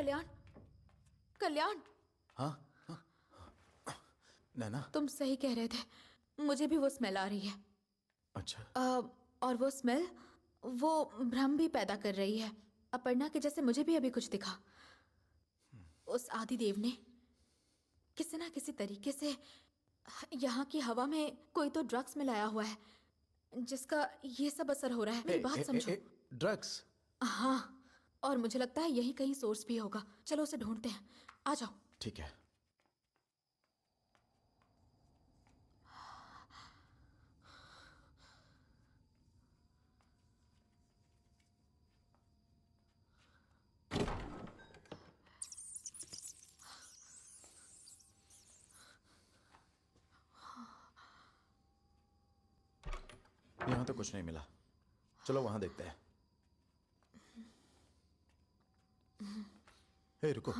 कल्याण, कल्याण, हाँ नैना। तुम सही कह रहे थे, मुझे भी वो स्मेल आ रही है। अच्छा। और वो स्मेल वो भ्रम भी पैदा कर रही है। अपर्णा के जैसे मुझे भी अभी कुछ दिखा। उस आदिदेव ने किसी ना किसी तरीके से यहाँ की हवा में कोई तो ड्रग्स मिलाया हुआ है जिसका ये सब असर हो रहा है। मेरी बात समझो। ड्रग्स? हाँ, और मुझे लगता है यही कहीं सोर्स भी होगा। चलो उसे ढूंढते हैं, आ जाओ। ठीक है। यहाँ तो कुछ नहीं मिला, चलो वहां देखते हैं। हे रुको।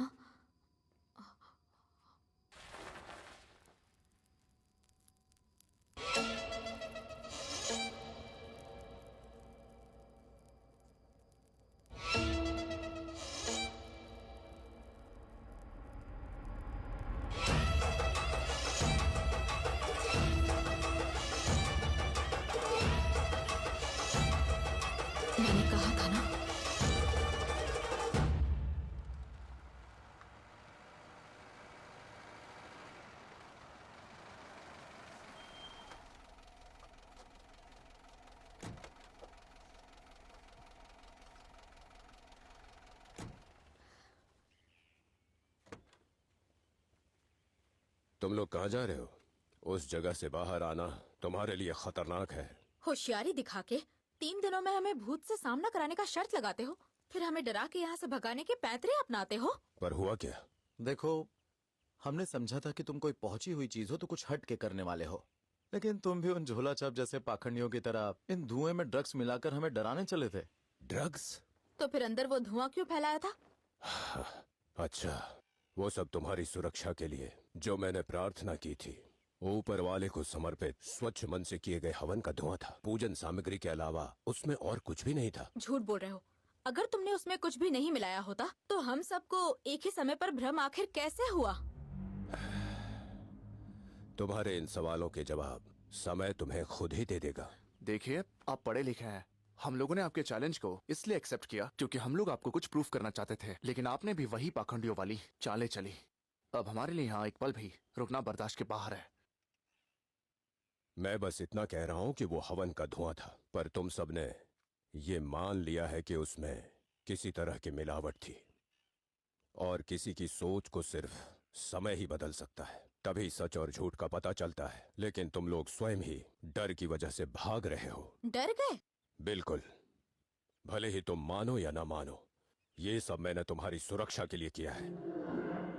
मैंने कहा था ना। तुम लोग कहाँ जा रहे हो? उस जगह से बाहर आना तुम्हारे लिए खतरनाक है। होशियारी दिखा के 3 दिनों में हमें भूत से सामना कराने का शर्त लगाते हो, फिर हमें डरा के यहाँ से भगाने के पैतरे अपनाते हो। पर हुआ क्या? देखो, हमने समझा था कि तुम कोई पहुंची हुई चीज हो तो कुछ हट के करने वाले हो, लेकिन तुम भी उन झोला छाप जैसे पाखंडियों की तरह इन धुएं में ड्रग्स मिलाकर हमें डराने चले थे। ड्रग्स? तो फिर अंदर वो धुआं क्यों फैलाया था? अच्छा, वो सब तुम्हारी सुरक्षा के लिए जो मैंने प्रार्थना की थी। ऊपर वाले को समर्पित स्वच्छ मन से किए गए हवन का धुआं था। पूजन सामग्री के अलावा उसमें और कुछ भी नहीं था। झूठ बोल रहे हो। अगर तुमने उसमें कुछ भी नहीं मिलाया होता तो हम सबको एक ही समय पर भ्रम आखिर कैसे हुआ? तुम्हारे इन सवालों के जवाब समय तुम्हें खुद ही दे देगा। देखिए, आप पढ़े लिखे हैं। हम लोगों ने आपके चैलेंज को इसलिए एक्सेप्ट किया क्योंकि हम लोग आपको कुछ प्रूफ करना चाहते थे, लेकिन आपने भी वही पाखंडियों वाली चालें चली। अब हमारे लिए यहाँ एक पल भी रुकना बर्दाश्त के बाहर है। मैं बस इतना कह रहा हूँ कि वो हवन का धुआं था, पर तुम सबने ये मान लिया है कि उसमें किसी तरह की मिलावट थी, और किसी की सोच को सिर्फ समय ही बदल सकता है। तभी सच और झूठ का पता चलता है। लेकिन तुम लोग स्वयं ही डर की वजह से भाग रहे हो। डर गए? बिल्कुल। भले ही तुम मानो या ना मानो, ये सब मैंने तुम्हारी सुरक्षा के लिए किया है,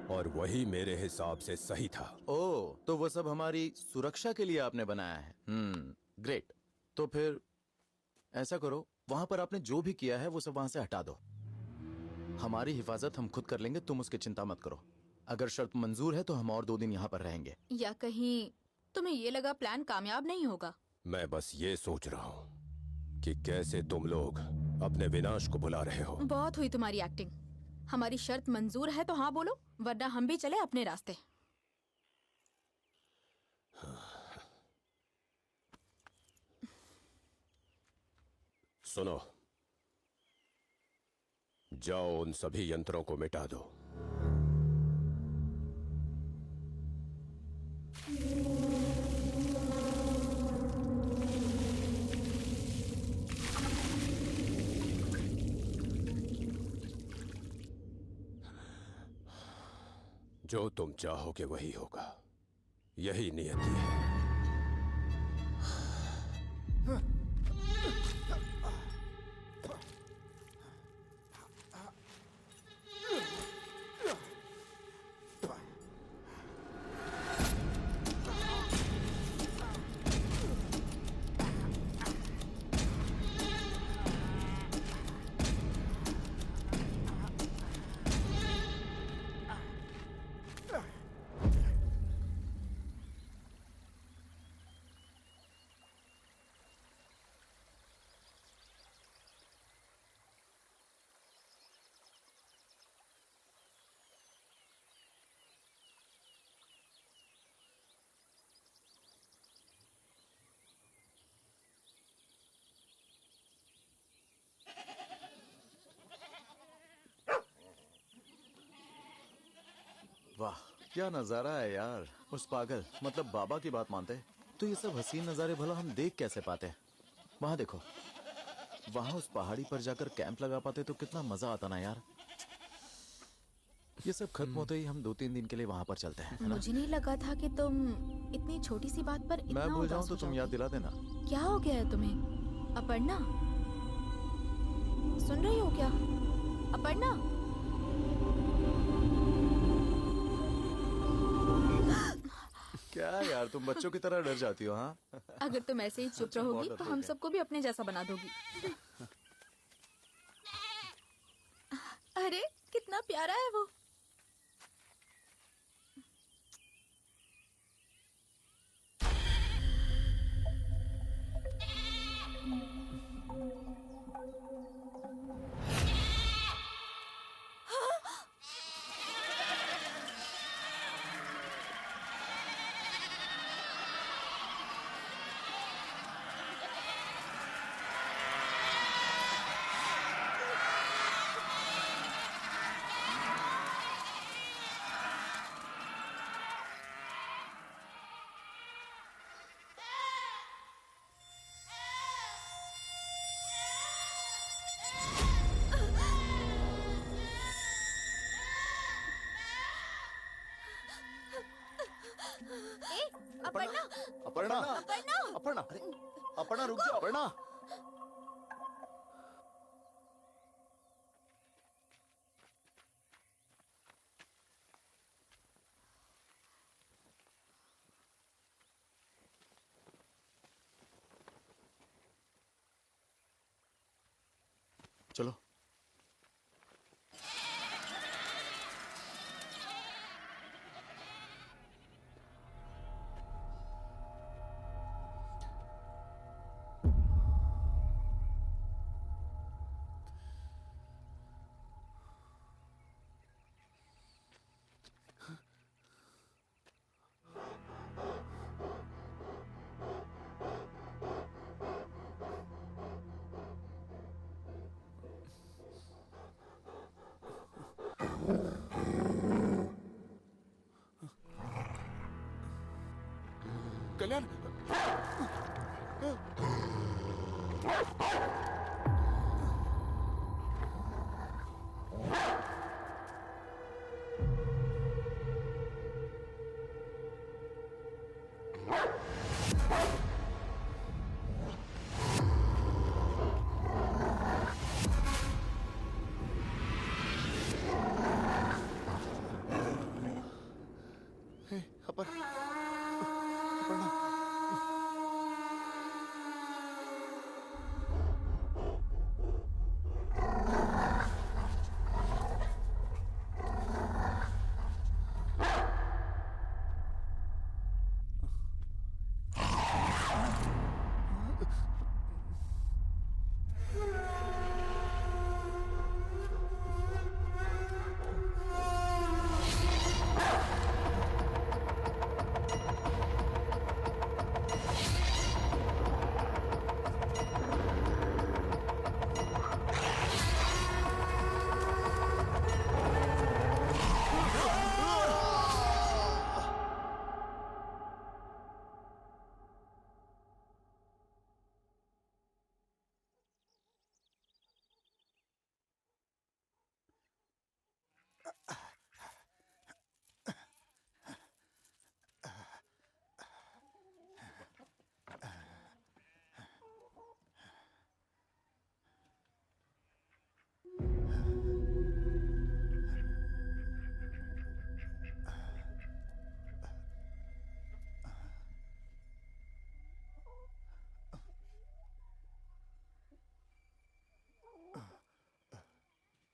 और वही मेरे हिसाब से सही था। ओह, तो वो सब हमारी सुरक्षा के लिए आपने बनाया है। ग्रेट। तो फिर ऐसा करो, वहां पर आपने जो भी किया है वो सब वहां से हटा दो। हमारी हिफाजत हम खुद कर लेंगे, तुम उसकी चिंता मत करो। अगर शर्त मंजूर है तो हम और 2 दिन यहाँ पर रहेंगे। या कहीं तुम्हें ये लगा प्लान कामयाब नहीं होगा? मैं बस ये सोच रहा हूँ कि कैसे तुम लोग अपने विनाश को बुला रहे हो। बहुत हुई तुम्हारी एक्टिंग। हमारी शर्त मंजूर है तो हाँ बोलो, वरना हम भी चले अपने रास्ते। सुनो, जाओ उन सभी यंत्रों को मिटा दो। जो तुम चाहोगे वही होगा, यही नियति है। वाह क्या नजारा है यार। उस पागल मतलब बाबा की बात मानते तो ये सब हसीन नजारे भला हम देख कैसे पाते। वहां देखो, वहां उस पहाड़ी पर जाकर कैंप लगा पाते तो कितना मजा आता ना यार। ये सब खत्म होते ही हम 2-3 दिन के लिए वहां पर चलते हैं, है ना? मुझे नहीं लगा था कि तुम इतनी छोटी सी बात पर इतना मैं भूल उदास जाऊं तो हो तुम याद जाओगे। दिला देना। क्या हो गया है तुम्हें अपर्णा? सुन रही हो क्या अपर्णा? क्या यार तुम बच्चों की तरह डर जाती हो? हाँ अगर तुम ऐसे ही चुप अच्छा, रहोगी बहुत तो डरपोक हम है। सबको भी अपने जैसा बना दोगी। अरे कितना प्यारा है वो। अपर्णा अपर्णा अपर्णा अपर्णा अपर्णा रुक जाओ अपर्णा। चलो कल्याण अपर्णा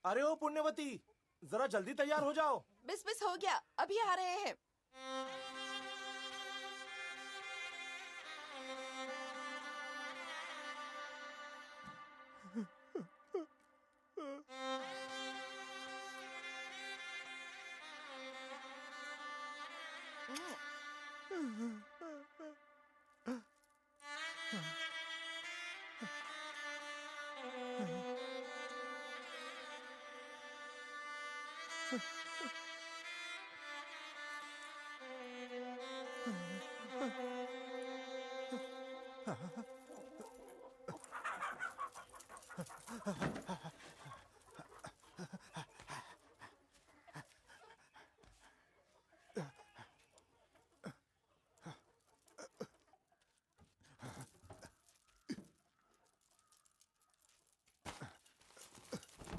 अरे ओ पुण्यवती, जरा जल्दी तैयार हो जाओ। बस बस हो गया, अभी आ रहे हैं।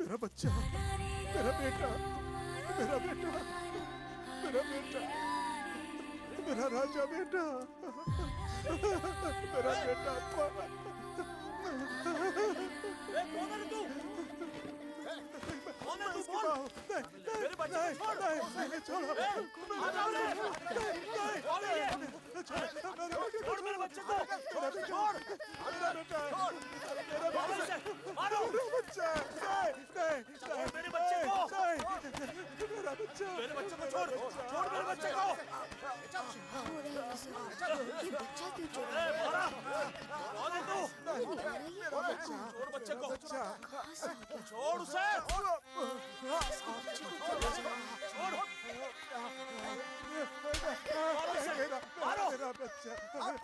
मेरा बच्चा, मेरा बेटा, मेरा बेटा, मेरा बेटा, मेरा राजा बेटा, मेरा बेटा। कौन है तू? कौन है तू? बोल। मेरे बच्चे को छोड़। नहीं, छोड़ो। आ जाओ रे। कौन है ये? छोड़ मेरे बच्चे को। छोड़। मेरा बेटा, मारो इसे। मारो। मेरा बच्चा, छोड़ मेरे बच्चे को। मेरा बच्चा, मेरे बच्चे को छोड़। छोड़ मेरे बच्चे को। ये बच्चा क्यों चुरा ए, मारा। कौन है तू? बच्चा छोड़ बच्चे को। कहाँ से आ गया? छोड़ उसे। छोड़। मारो इसे। मारो। मेरा बच्चा। मारो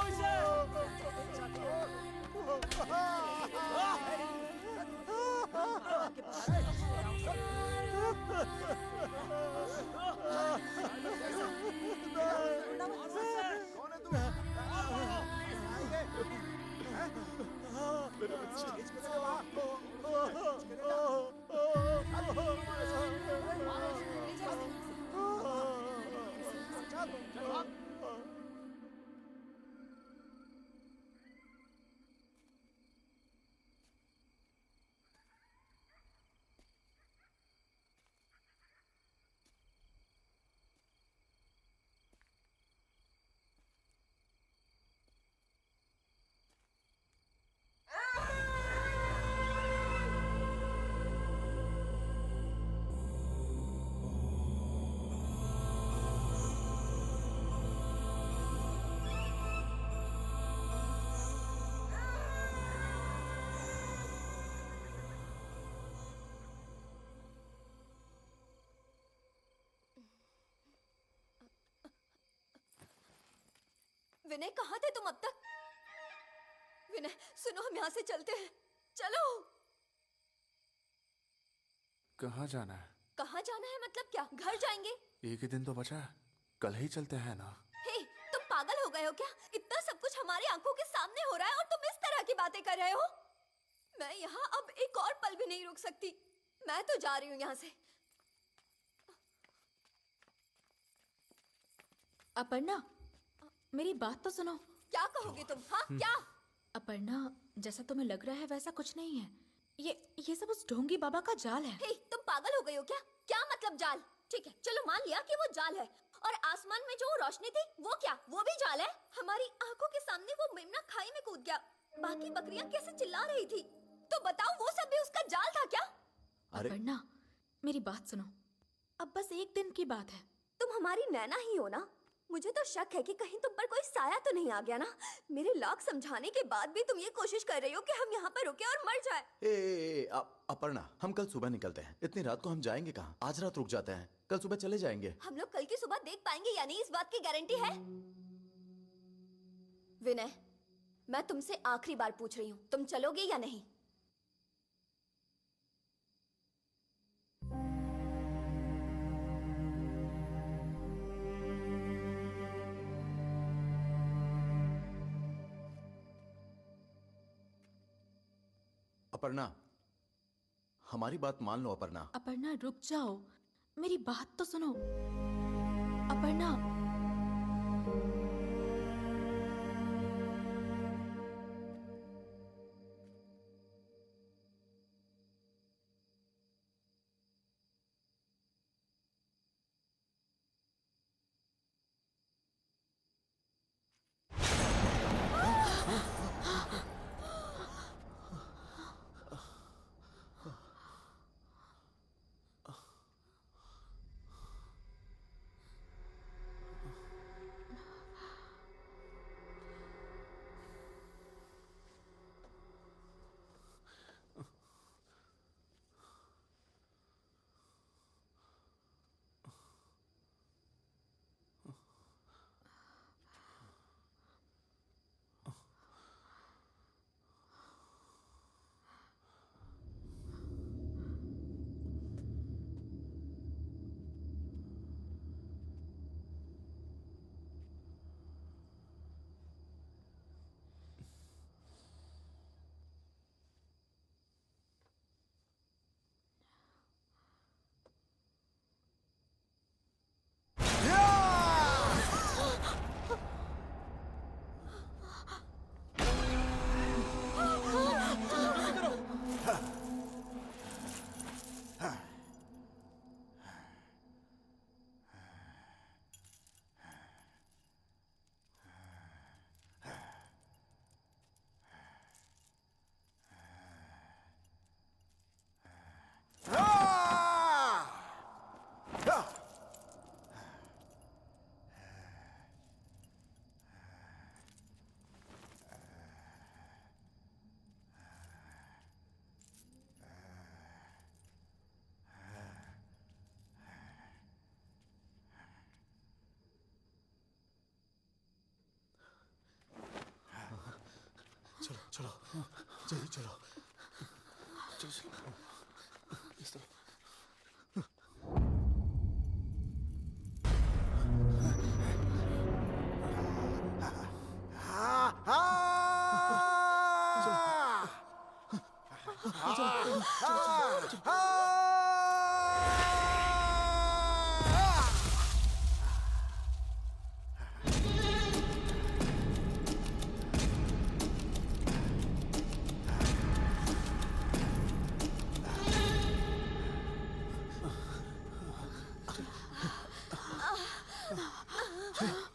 इसे। विनय, कहाँ थे तुम अब तक? विनय सुनो, हम यहाँ से चलते हैं। चलो। कहाँ जाना है? कहाँ जाना है मतलब क्या? घर जाएंगे। एक ही दिन तो बचा है, कल ही चलते हैं ना। हे, तुम पागल हो गए हो क्या? इतना सब कुछ हमारी आंखों के सामने हो रहा है और तुम इस तरह की बातें कर रहे हो। मैं यहाँ अब एक और पल भी नहीं रुक सकती। मैं तो जा रही हूँ यहाँ से। अपर्णा, मेरी बात तो सुनो। क्या कहोगे तुम? हाँ क्या? अपर्णा, जैसा तुम्हें लग रहा है वैसा कुछ नहीं है। ये सब उस ढोंगी बाबा का जाल है। हे, तुम पागल हो गई हो क्या? क्या मतलब जाल? ठीक है, चलो मान लिया कि वो जाल है। और आसमान में जो रोशनी थी वो क्या? वो भी जाल है? हमारी आंखों के सामने वो मेमना खाई में कूद गया। बाकी बकरियां कैसे चिल्ला रही थी? तो बताओ, वो सब भी उसका जाल था क्या? अपर्णा, मेरी बात सुनो। अब बस एक दिन की बात है। तुम हमारी नैना ही हो ना? मुझे तो शक है कि कहीं तुम पर कोई साया तो नहीं आ गया ना? मेरे लाख समझाने के बाद भी तुम ये कोशिश कर रही हो कि हम यहाँ पर रुके और मर जाए। अपर्णा, हम कल सुबह निकलते हैं। इतनी रात को हम जाएंगे कहाँ? आज रात रुक जाते हैं, कल सुबह चले जाएंगे। हम लोग कल की सुबह देख पाएंगे या नहीं, इस बात की गारंटी है? विनय, मैं तुमसे आखिरी बार पूछ रही हूँ, तुम चलोगे या नहीं? अपर्णा, हमारी बात मान लो। अपर्णा, अपर्णा रुक जाओ, मेरी बात तो सुनो। अपर्णा, चलो चलो चलो इस तरफ।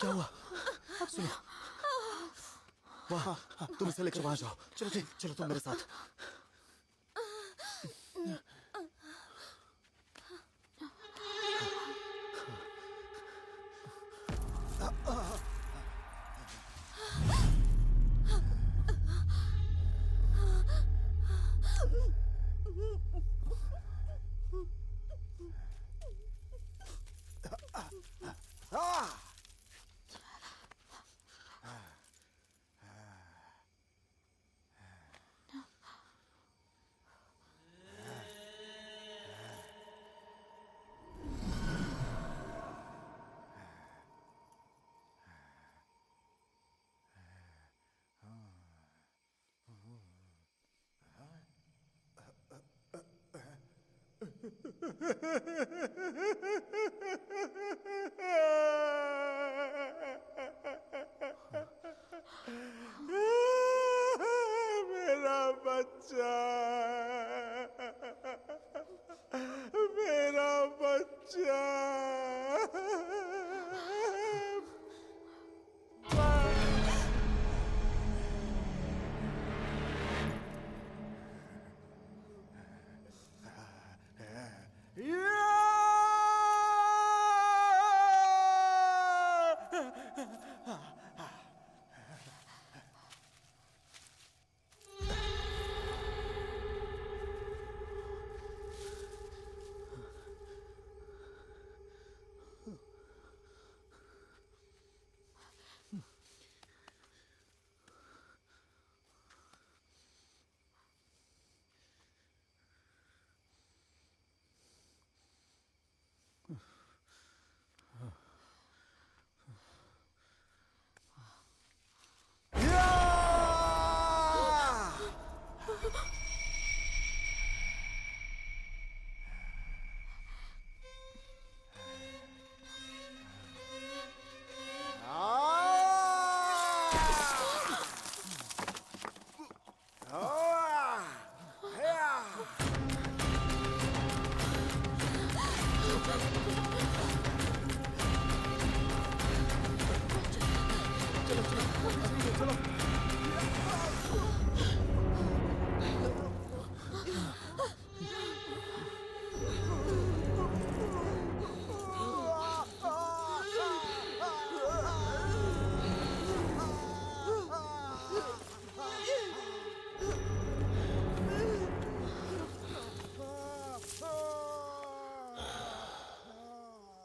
क्या हुआ? सुनो, वाह, तुम इसे लेकर वहां जाओ। चलो चलो तुम मेरे साथ। मेरा बच्चा, मेरा बच्चा।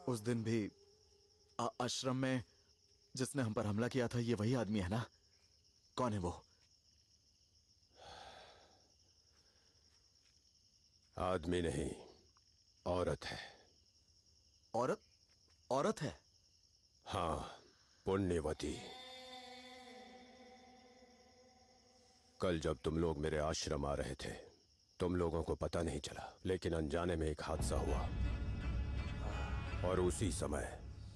उस दिन भी आश्रम में जिसने हम पर हमला किया था, ये वही आदमी है ना? कौन है वो? आदमी नहीं, औरत है। औरत? औरत है? हाँ, पुण्यवती। कल जब तुम लोग मेरे आश्रम आ रहे थे, तुम लोगों को पता नहीं चला, लेकिन अनजाने में एक हादसा हुआ और उसी समय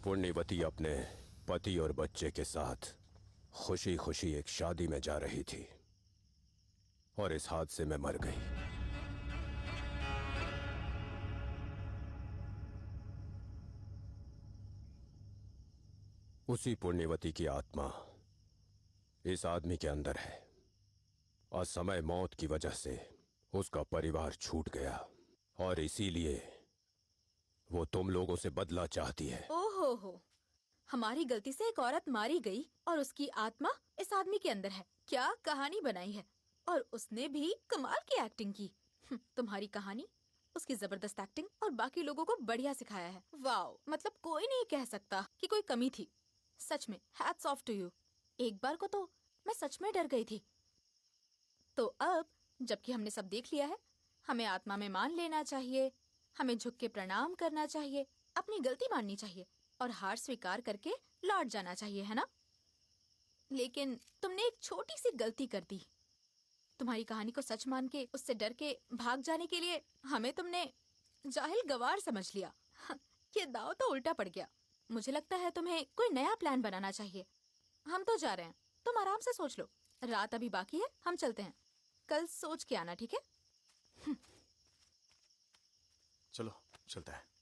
पुण्यवती अपने पति और बच्चे के साथ खुशी खुशी एक शादी में जा रही थी और इस हादसे में मर गई। उसी पुण्यवती की आत्मा इस आदमी के अंदर है। असमय मौत की वजह से उसका परिवार छूट गया और इसीलिए वो तुम लोगों से बदला चाहती है। ओहो हो, हमारी गलती से एक औरत मारी गई और उसकी आत्मा इस आदमी के अंदर है। क्या कहानी बनाई है, और उसने भी कमाल की एक्टिंग की। तुम्हारी कहानी, उसकी जबरदस्त एक्टिंग और बाकी लोगों को बढ़िया सिखाया है। वाओ, मतलब कोई नहीं कह सकता कि कोई कमी थी। सच में हैट्स ऑफ टू यू। एक बार को तो मैं सच में डर गई थी। तो अब जबकि हमने सब देख लिया है। हमें आत्मा में मान लेना चाहिए, हमें झुक के प्रणाम करना चाहिए, अपनी गलती माननी चाहिए और हार स्वीकार करके लौट जाना चाहिए, है ना? लेकिन तुमने एक छोटी सी गलती कर दी। तुम्हारी कहानी को सच मान के उससे डर के भाग जाने के लिए हमें तुमने जाहिल गवार समझ लिया। ये दाव तो उल्टा पड़ गया। मुझे लगता है तुम्हें कोई नया प्लान बनाना चाहिए। हम तो जा रहे हैं, तुम आराम से सोच लो। रात अभी बाकी है, हम चलते हैं। कल सोच के आना, ठीक है? चलो चलता है।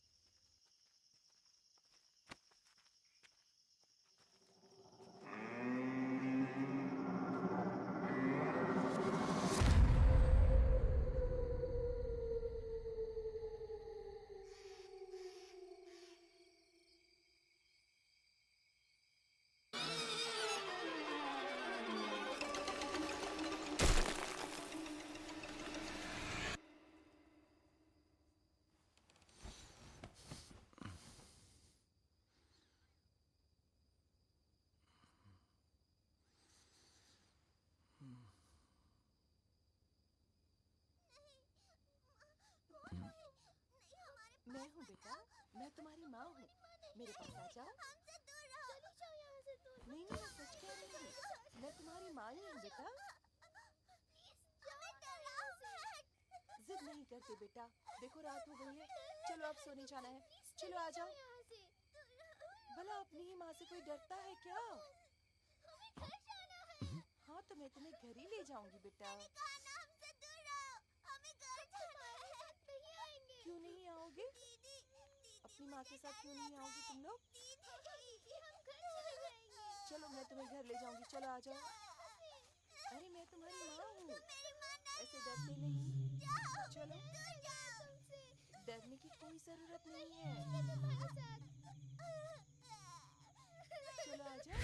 मैं हूँ बेटा, मैं तुम्हारी माँ हूँ। मेरे पास आ जाओ। नहीं नहीं, सच कह रही हूँ, मैं तुम्हारी माँ ही हूँ बेटा। जिद नहीं करते बेटा, देखो रात हो गई है, चलो अब सोने जाना है। चलो आ जाओ। भला अपनी ही माँ से कोई डरता है क्या? हाँ तो मैं तुम्हें घर ही ले जाऊंगी बेटा। क्यों नहीं आओगे? अपनी माँ के साथ क्यों नहीं आओगे तुम लोग? चलो मैं तुम्हें घर ले जाऊंगी, चलो आ जाओ। अरे मैं तुम्हारी माँ हूँ, ऐसे डरते नहीं। चलो, डरने की कोई जरूरत नहीं है। चलो आ जाओ।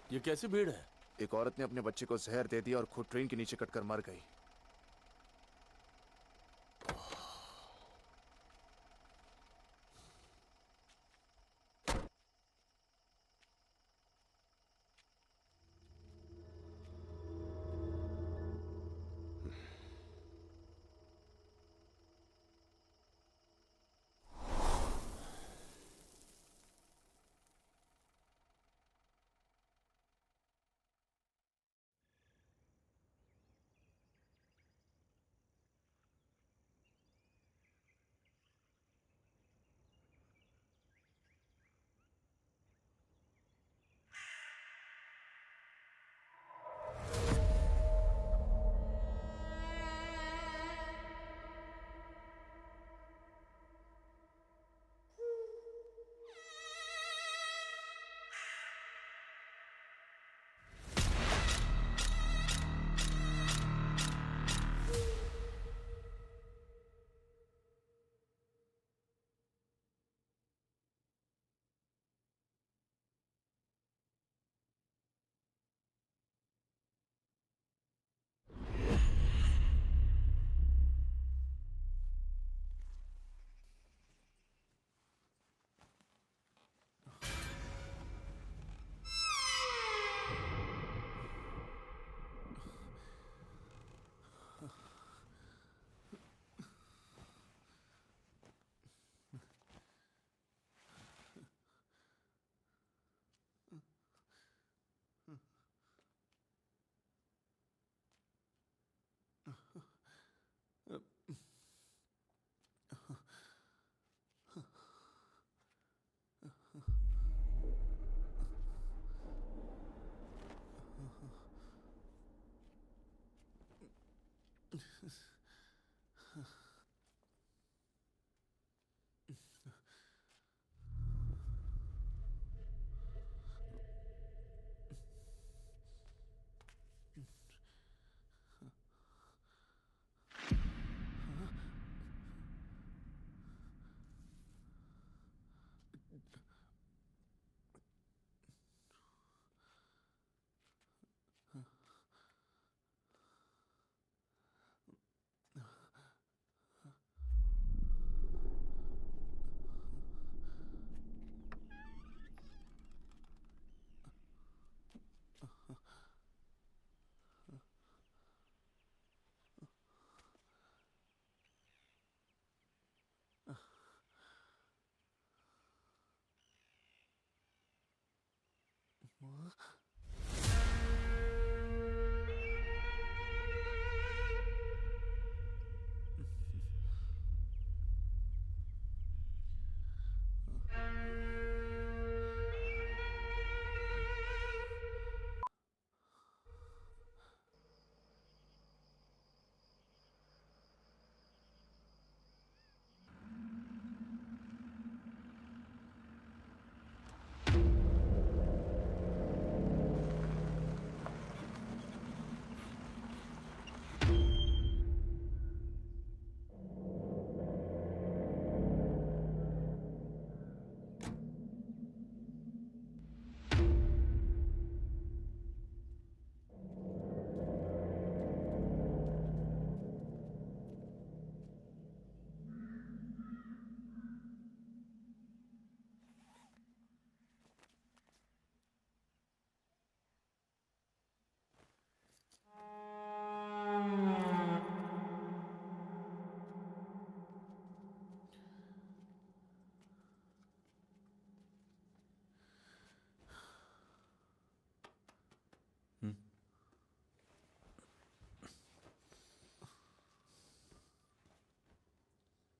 ये कैसी भीड़ है? एक औरत ने अपने बच्चे को जहर दे दिया और खुद ट्रेन के नीचे कटकर मर गई।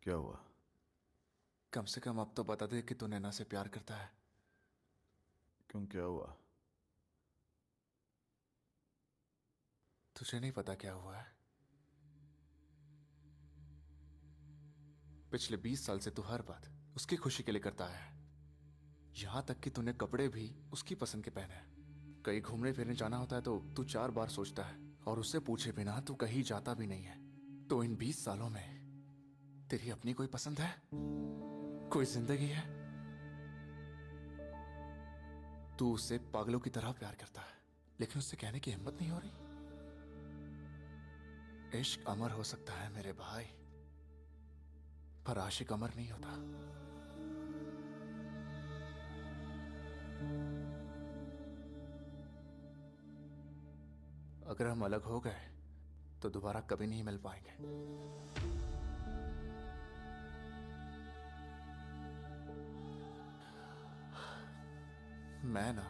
क्या हुआ? कम से कम अब तो बता दे कि तू नैना से प्यार करता है। क्यों, क्या हुआ? तुझे नहीं पता क्या हुआ है? पिछले 20 साल से तू हर बात उसकी खुशी के लिए करता है। यहां तक कि तूने कपड़े भी उसकी पसंद के पहने हैं। कहीं घूमने फिरने जाना होता है तो तू 4 बार सोचता है और उससे पूछे बिना तू कहीं जाता भी नहीं है। तो इन 20 सालों में तेरी अपनी कोई पसंद है? कोई जिंदगी है? तू उससे पागलों की तरह प्यार करता है लेकिन उससे कहने की हिम्मत नहीं हो रही। इश्क अमर हो सकता है मेरे भाई, पर आशिक अमर नहीं होता। अगर हम अलग हो गए तो दोबारा कभी नहीं मिल पाएंगे। मैं ना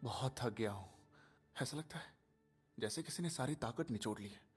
बहुत थक गया हूं। ऐसा लगता है जैसे किसी ने सारी ताकत निचोड़ ली है।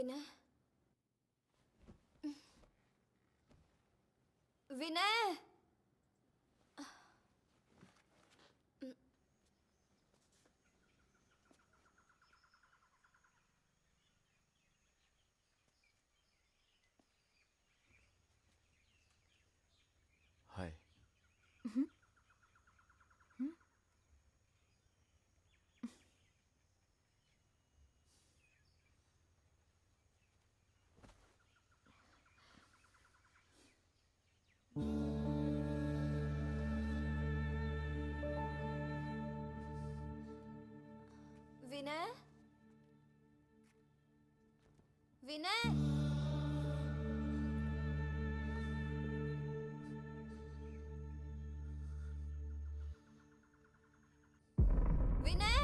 विनय, विनय, हाय। विनय, विनय, विनय,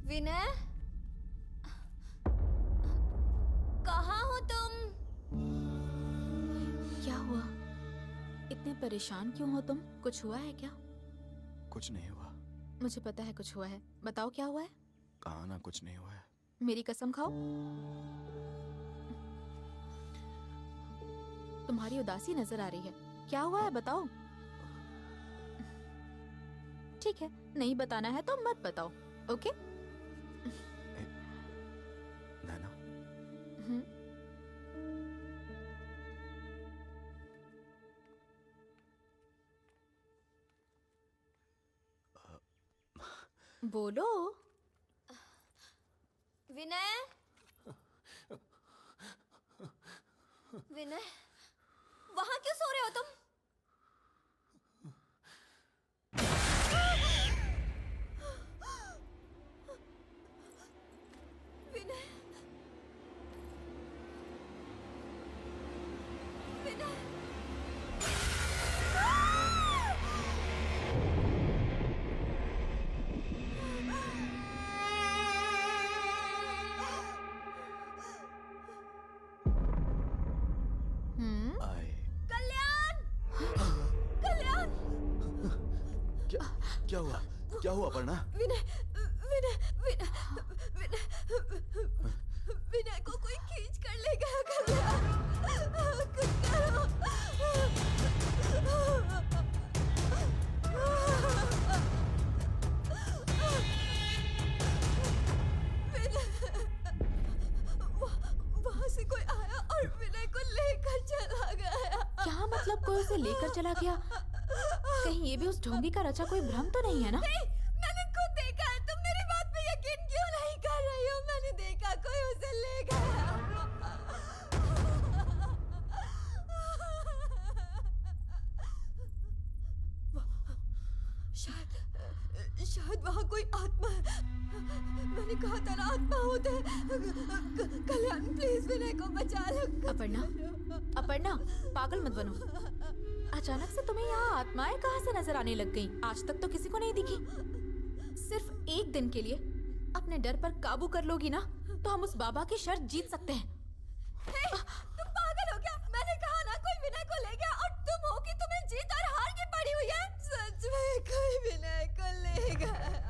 विनय, कहाँ हो तुम? क्या हुआ? इतने परेशान क्यों हो तुम? कुछ हुआ है क्या? कुछ नहीं हुआ। मुझे पता है कुछ हुआ है। बताओ क्या हुआ है? कहा ना कुछ नहीं हुआ है। मेरी कसम खाओ। तुम्हारी उदासी नजर आ रही है। क्या हुआ है बताओ। ठीक है, नहीं बताना है तो मत बताओ, ओके? नैना, हम्म। बोलो। विनय, विनय, वहां क्यों सो रहे हो तुम? विनय, विनय, आए। कल्याण, कल्याण, क्या हुआ? क्या हुआ अपर्णा? विनय, विनय, विनय, विनय, विनय को कोई खींच कर ले गया। कल्याण, कुछ करो। वहां से कोई आया और विनय को लेकर चला गया। क्या मतलब कोई उसे लेकर चला गया? कहीं ये भी उस ढोंगी का रचा कोई भ्रम तो नहीं है ना? नहीं, मैंने खुद देखा है। तुम मेरी बात पे यकीन क्यों नहीं कर रही हो? मैंने देखा कोई उसे ले गया। शायद वहाँ कोई आत्मा है। मैंने कहा था ना, आत्मा होते हैं। कल्याण प्लीज विनय को बचा लो। अपर्णा, अपर्णा, पागल मत बनो। अचानक से तुम्हें यहाँ आत्माएं कहाँ से नजर आने लग गईं? आज तक तो किसी को नहीं दिखी। सिर्फ एक दिन के लिए अपने डर पर काबू कर लोगी ना, तो हम उस बाबा की शर्त जीत सकते हैं। तुम पागल हो क्या? मैंने कहा ना कोई विनय को ले गया, और तुम हो कि तुम्हें जीत और हार की पड़ी हुई है। सच में कोई विनय को ले गया।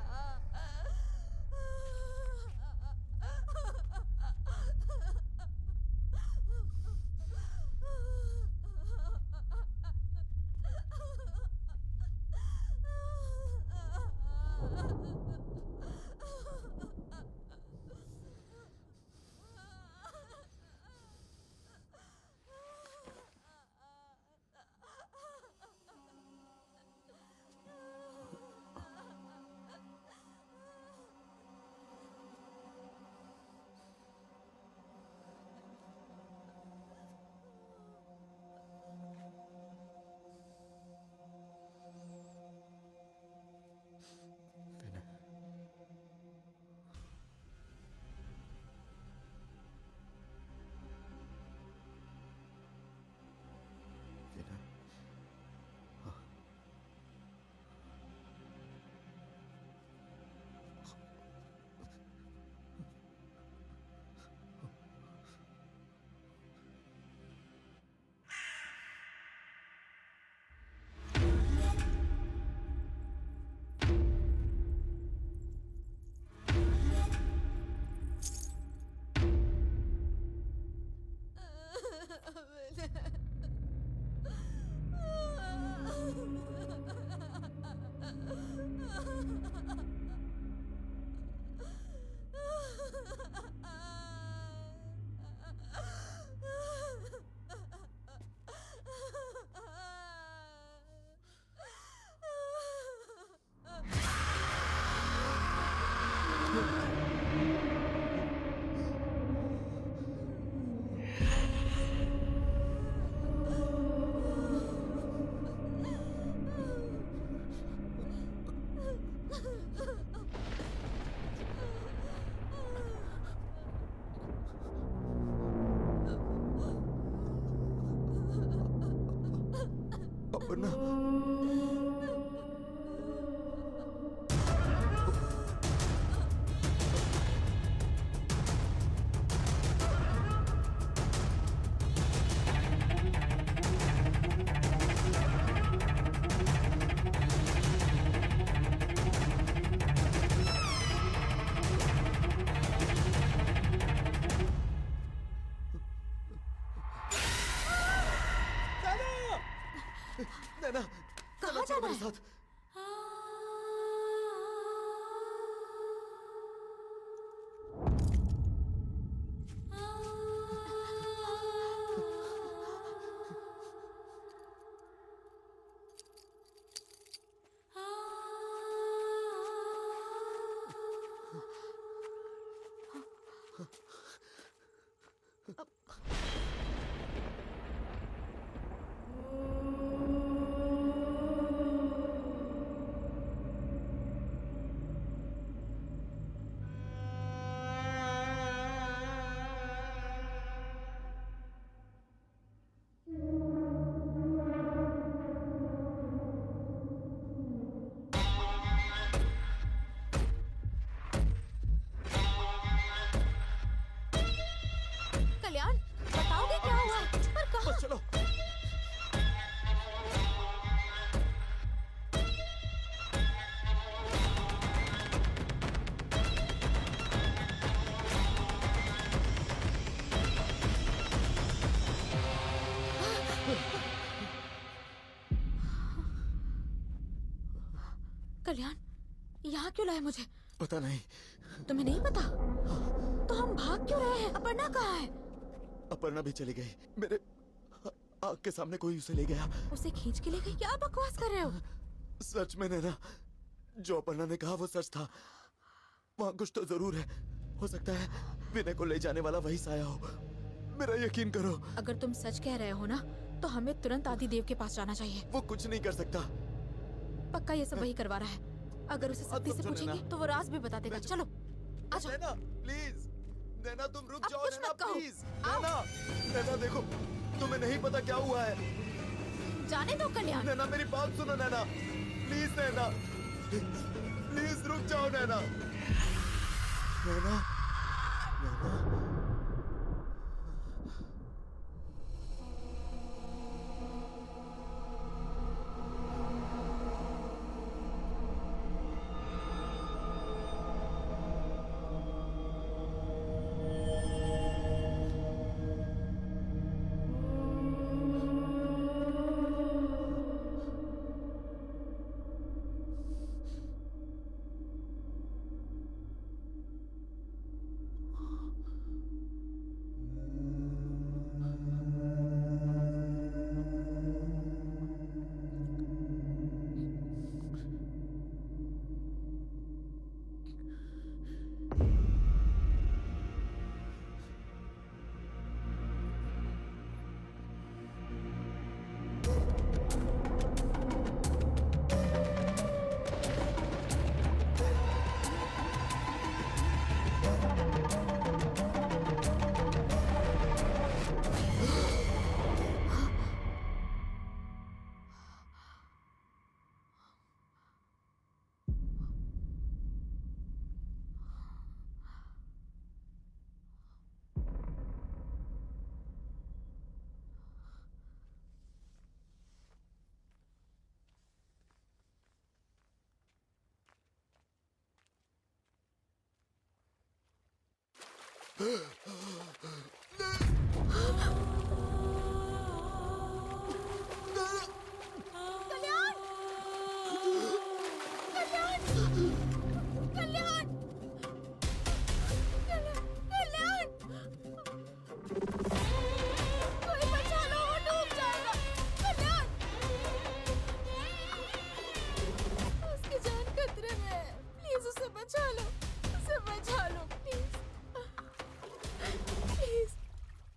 अपर्णा, नैना, कहाँ चलो जाना मेरे है? साथ। कल्याण, बताओगे क्या हुआ? पर कहाँ? बस चलो। कल्याण, यहाँ क्यों लाए मुझे? पता नहीं, तुम्हें नहीं पता? तो हम भाग क्यों रहे हैं? अपर्णा कहाँ है? अपर्णा भी चली गई। मेरे आँख के सामने कोई उसे ले गया। उसे खींच के ले गई? क्या बकवास कर रहे हो? सच में नैना, जो अपर्णा ने कहा वो सच था। वहाँ कुछ तो जरूर है। हो सकता है विनय को ले जाने वाला वही साया हो। मेरा यकीन करो। अगर तुम सच कह रहे हो ना, तो हमें तुरंत आदिदेव के पास जाना चाहिए। वो कुछ नहीं कर सकता। पक्का ये सब वही करवा रहा है। अगर उसे सख्ती से समझो पूछेंगे नैना। तो वो राज भी बता देगा। चलो आ जाओ। नैना प्लीज, नैना तुम रुक अब जाओ। कुछ नैना मत कहो। प्लीज, आओ। नैना, नैना देखो, तुम्हें नहीं पता क्या हुआ है। जाने दो कल्याण। नैना मेरी बात सुनो नैना, प्लीज नैना, प्लीज रुक जाओ नैना। नैना, नैना।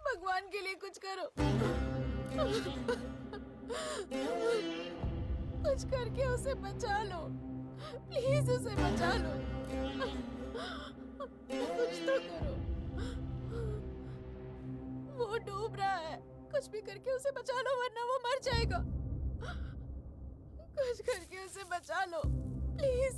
भगवान के लिए कुछ करो। कुछ करके उसे बचा लो, प्लीज उसे बचा लो। कुछ तो करो, वो डूब रहा है। कुछ भी करके उसे बचा लो वरना वो मर जाएगा। कुछ करके उसे बचा लो प्लीज।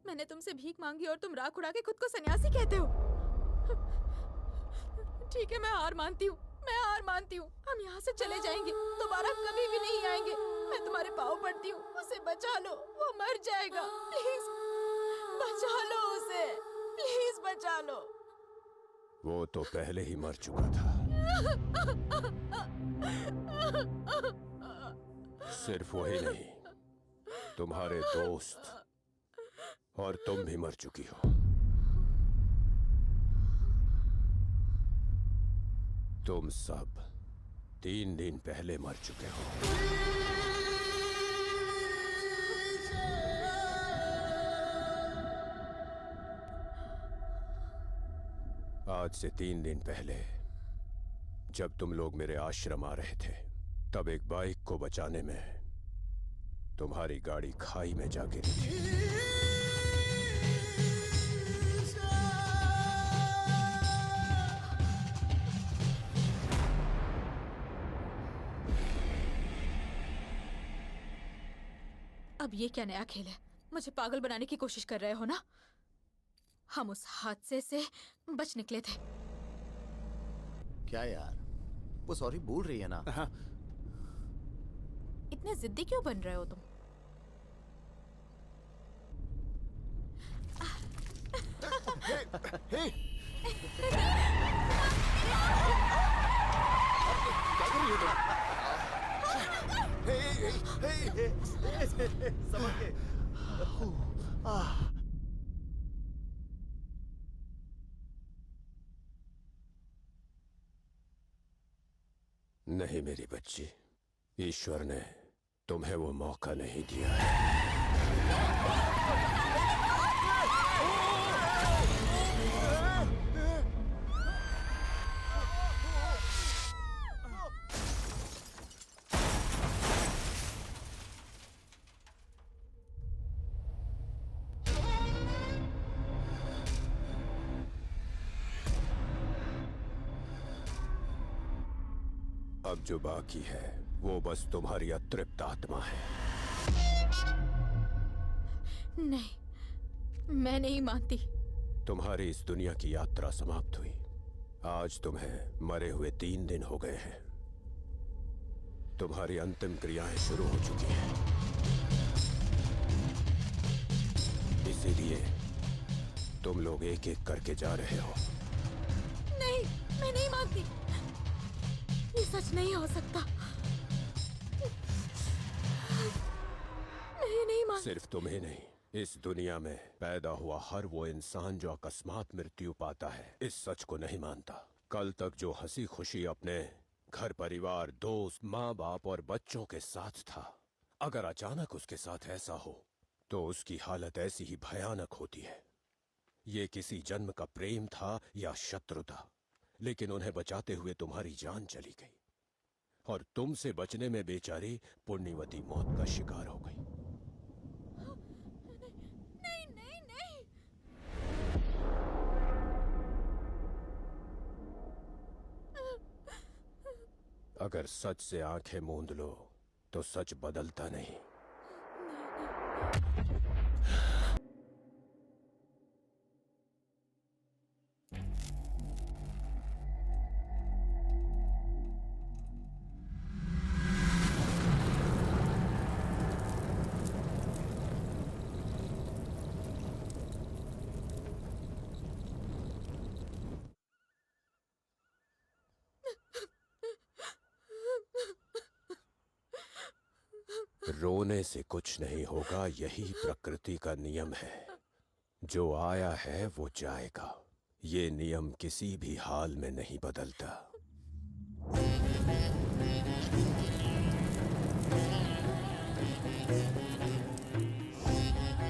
मैंने तुमसे भीख मांगी और तुम राख उड़ा के खुद को सन्यासी कहते हो। ठीक है, मैं हार मानती हूँ, मैं हार मानती हूँ। हम यहाँ से चले जाएंगे, दोबारा कभी भी नहीं आएंगे। मैं तुम्हारे पाँव पड़ती हूँ, उसे बचा लो, वो मर जाएगा। प्लीज बचा लो उसे, प्लीज बचा लो। वो तो पहले ही मर चुका था। सिर्फ वही नहीं, तुम्हारे दोस्त और तुम भी मर चुकी हो। तुम सब 3 दिन पहले मर चुके हो। आज से 3 दिन पहले जब तुम लोग मेरे आश्रम आ रहे थे, तब एक बाइक को बचाने में तुम्हारी गाड़ी खाई में जा गिरी थी। अब ये क्या नया खेल है? मुझे पागल बनाने की कोशिश कर रहे हो ना? हम उस हादसे से बच निकले थे। क्या यार, वो सॉरी बोल रही है ना? हाँ। इतने जिद्दी क्यों बन रहे हो तुम? हे! समझ गए। नहीं मेरी बच्ची, ईश्वर ने तुम्हें वो मौका नहीं दिया है। अब जो बाकी है वो बस तुम्हारी अतृप्त आत्मा है। नहीं, मैं नहीं मानती। तुम्हारी इस दुनिया की यात्रा समाप्त हुई। आज तुम्हें मरे हुए 3 दिन हो गए हैं। तुम्हारी अंतिम क्रियाएं शुरू हो चुकी हैं। इसीलिए तुम लोग एक एक करके जा रहे हो। नहीं, मैं नहीं मानती। ये सच नहीं हो सकता। मैं नहीं मानती। सिर्फ तुम्हें नहीं, इस दुनिया में पैदा हुआ हर वो इंसान जो अकस्मात मृत्यु पाता है, इस सच को नहीं मानता। कल तक जो हंसी खुशी अपने घर परिवार, दोस्त, माँ बाप और बच्चों के साथ था, अगर अचानक उसके साथ ऐसा हो तो उसकी हालत ऐसी ही भयानक होती है। ये किसी जन्म का प्रेम था या शत्रुता, लेकिन उन्हें बचाते हुए तुम्हारी जान चली गई और तुमसे बचने में बेचारी पुण्यवती मौत का शिकार हो गई। नहीं, नहीं, नहीं। अगर सच से आंखें मूंद लो तो सच बदलता नहीं। रोने से कुछ नहीं होगा, यही प्रकृति का नियम है। जो आया है वो जाएगा। ये नियम किसी भी हाल में नहीं बदलता।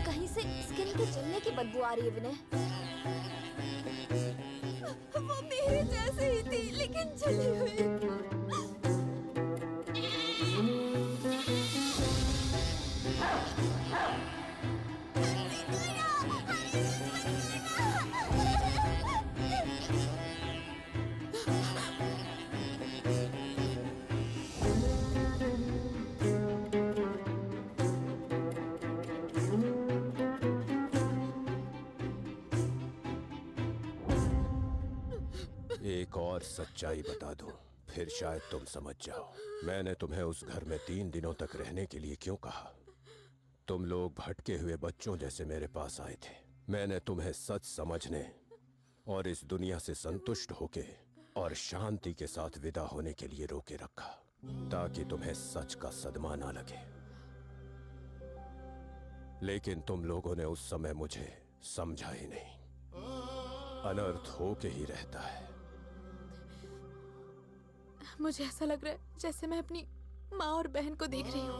कहीं से स्किन के जलने की बदबू आ रही है विनय। वो मेरे जैसे ही थी लेकिन जली हुई। एक और सच्चाई बता दूं, फिर शायद तुम समझ जाओ। मैंने तुम्हें उस घर में 3 दिनों तक रहने के लिए क्यों कहा? तुम लोग भटके हुए बच्चों जैसे मेरे पास आए थे। मैंने तुम्हें सच समझने और इस दुनिया से संतुष्ट होके और शांति के साथ विदा होने के लिए रोके रखा, ताकि तुम्हें सच का सदमा ना लगे। लेकिन तुम लोगों ने उस समय मुझे समझा ही नहीं। अनर्थ होके ही रहता है। मुझे ऐसा लग रहा है जैसे मैं अपनी माँ और बहन को देख रही हूँ।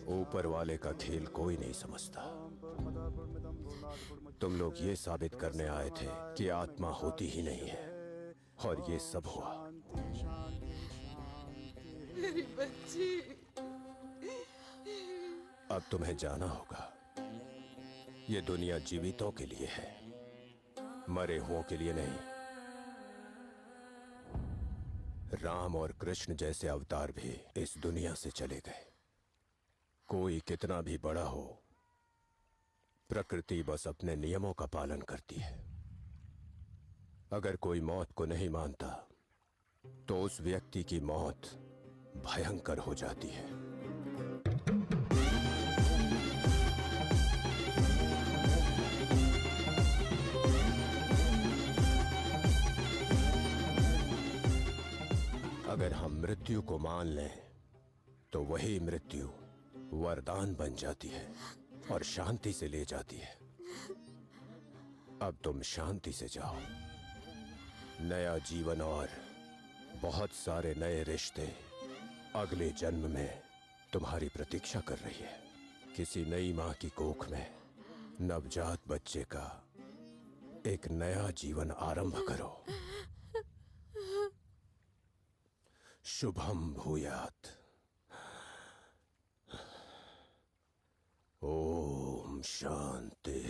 ऊपर वाले का खेल कोई नहीं समझता। तुम लोग ये साबित करने आए थे कि आत्मा होती ही नहीं है, और ये सब हुआ। मेरी बच्ची। अब तुम्हें जाना होगा। ये दुनिया जीवितों के लिए है, मरे हुओं के लिए नहीं। राम और कृष्ण जैसे अवतार भी इस दुनिया से चले गए। कोई कितना भी बड़ा हो, प्रकृति बस अपने नियमों का पालन करती है। अगर कोई मौत को नहीं मानता, तो उस व्यक्ति की मौत भयंकर हो जाती है। अगर हम मृत्यु को मान लें, तो वही मृत्यु वरदान बन जाती है और शांति से ले जाती है। अब तुम शांति से जाओ। नया जीवन और बहुत सारे नए रिश्ते अगले जन्म में तुम्हारी प्रतीक्षा कर रही है। किसी नई माँ की कोख में नवजात बच्चे का एक नया जीवन आरंभ करो। शुभम भूयात। ओम शांति।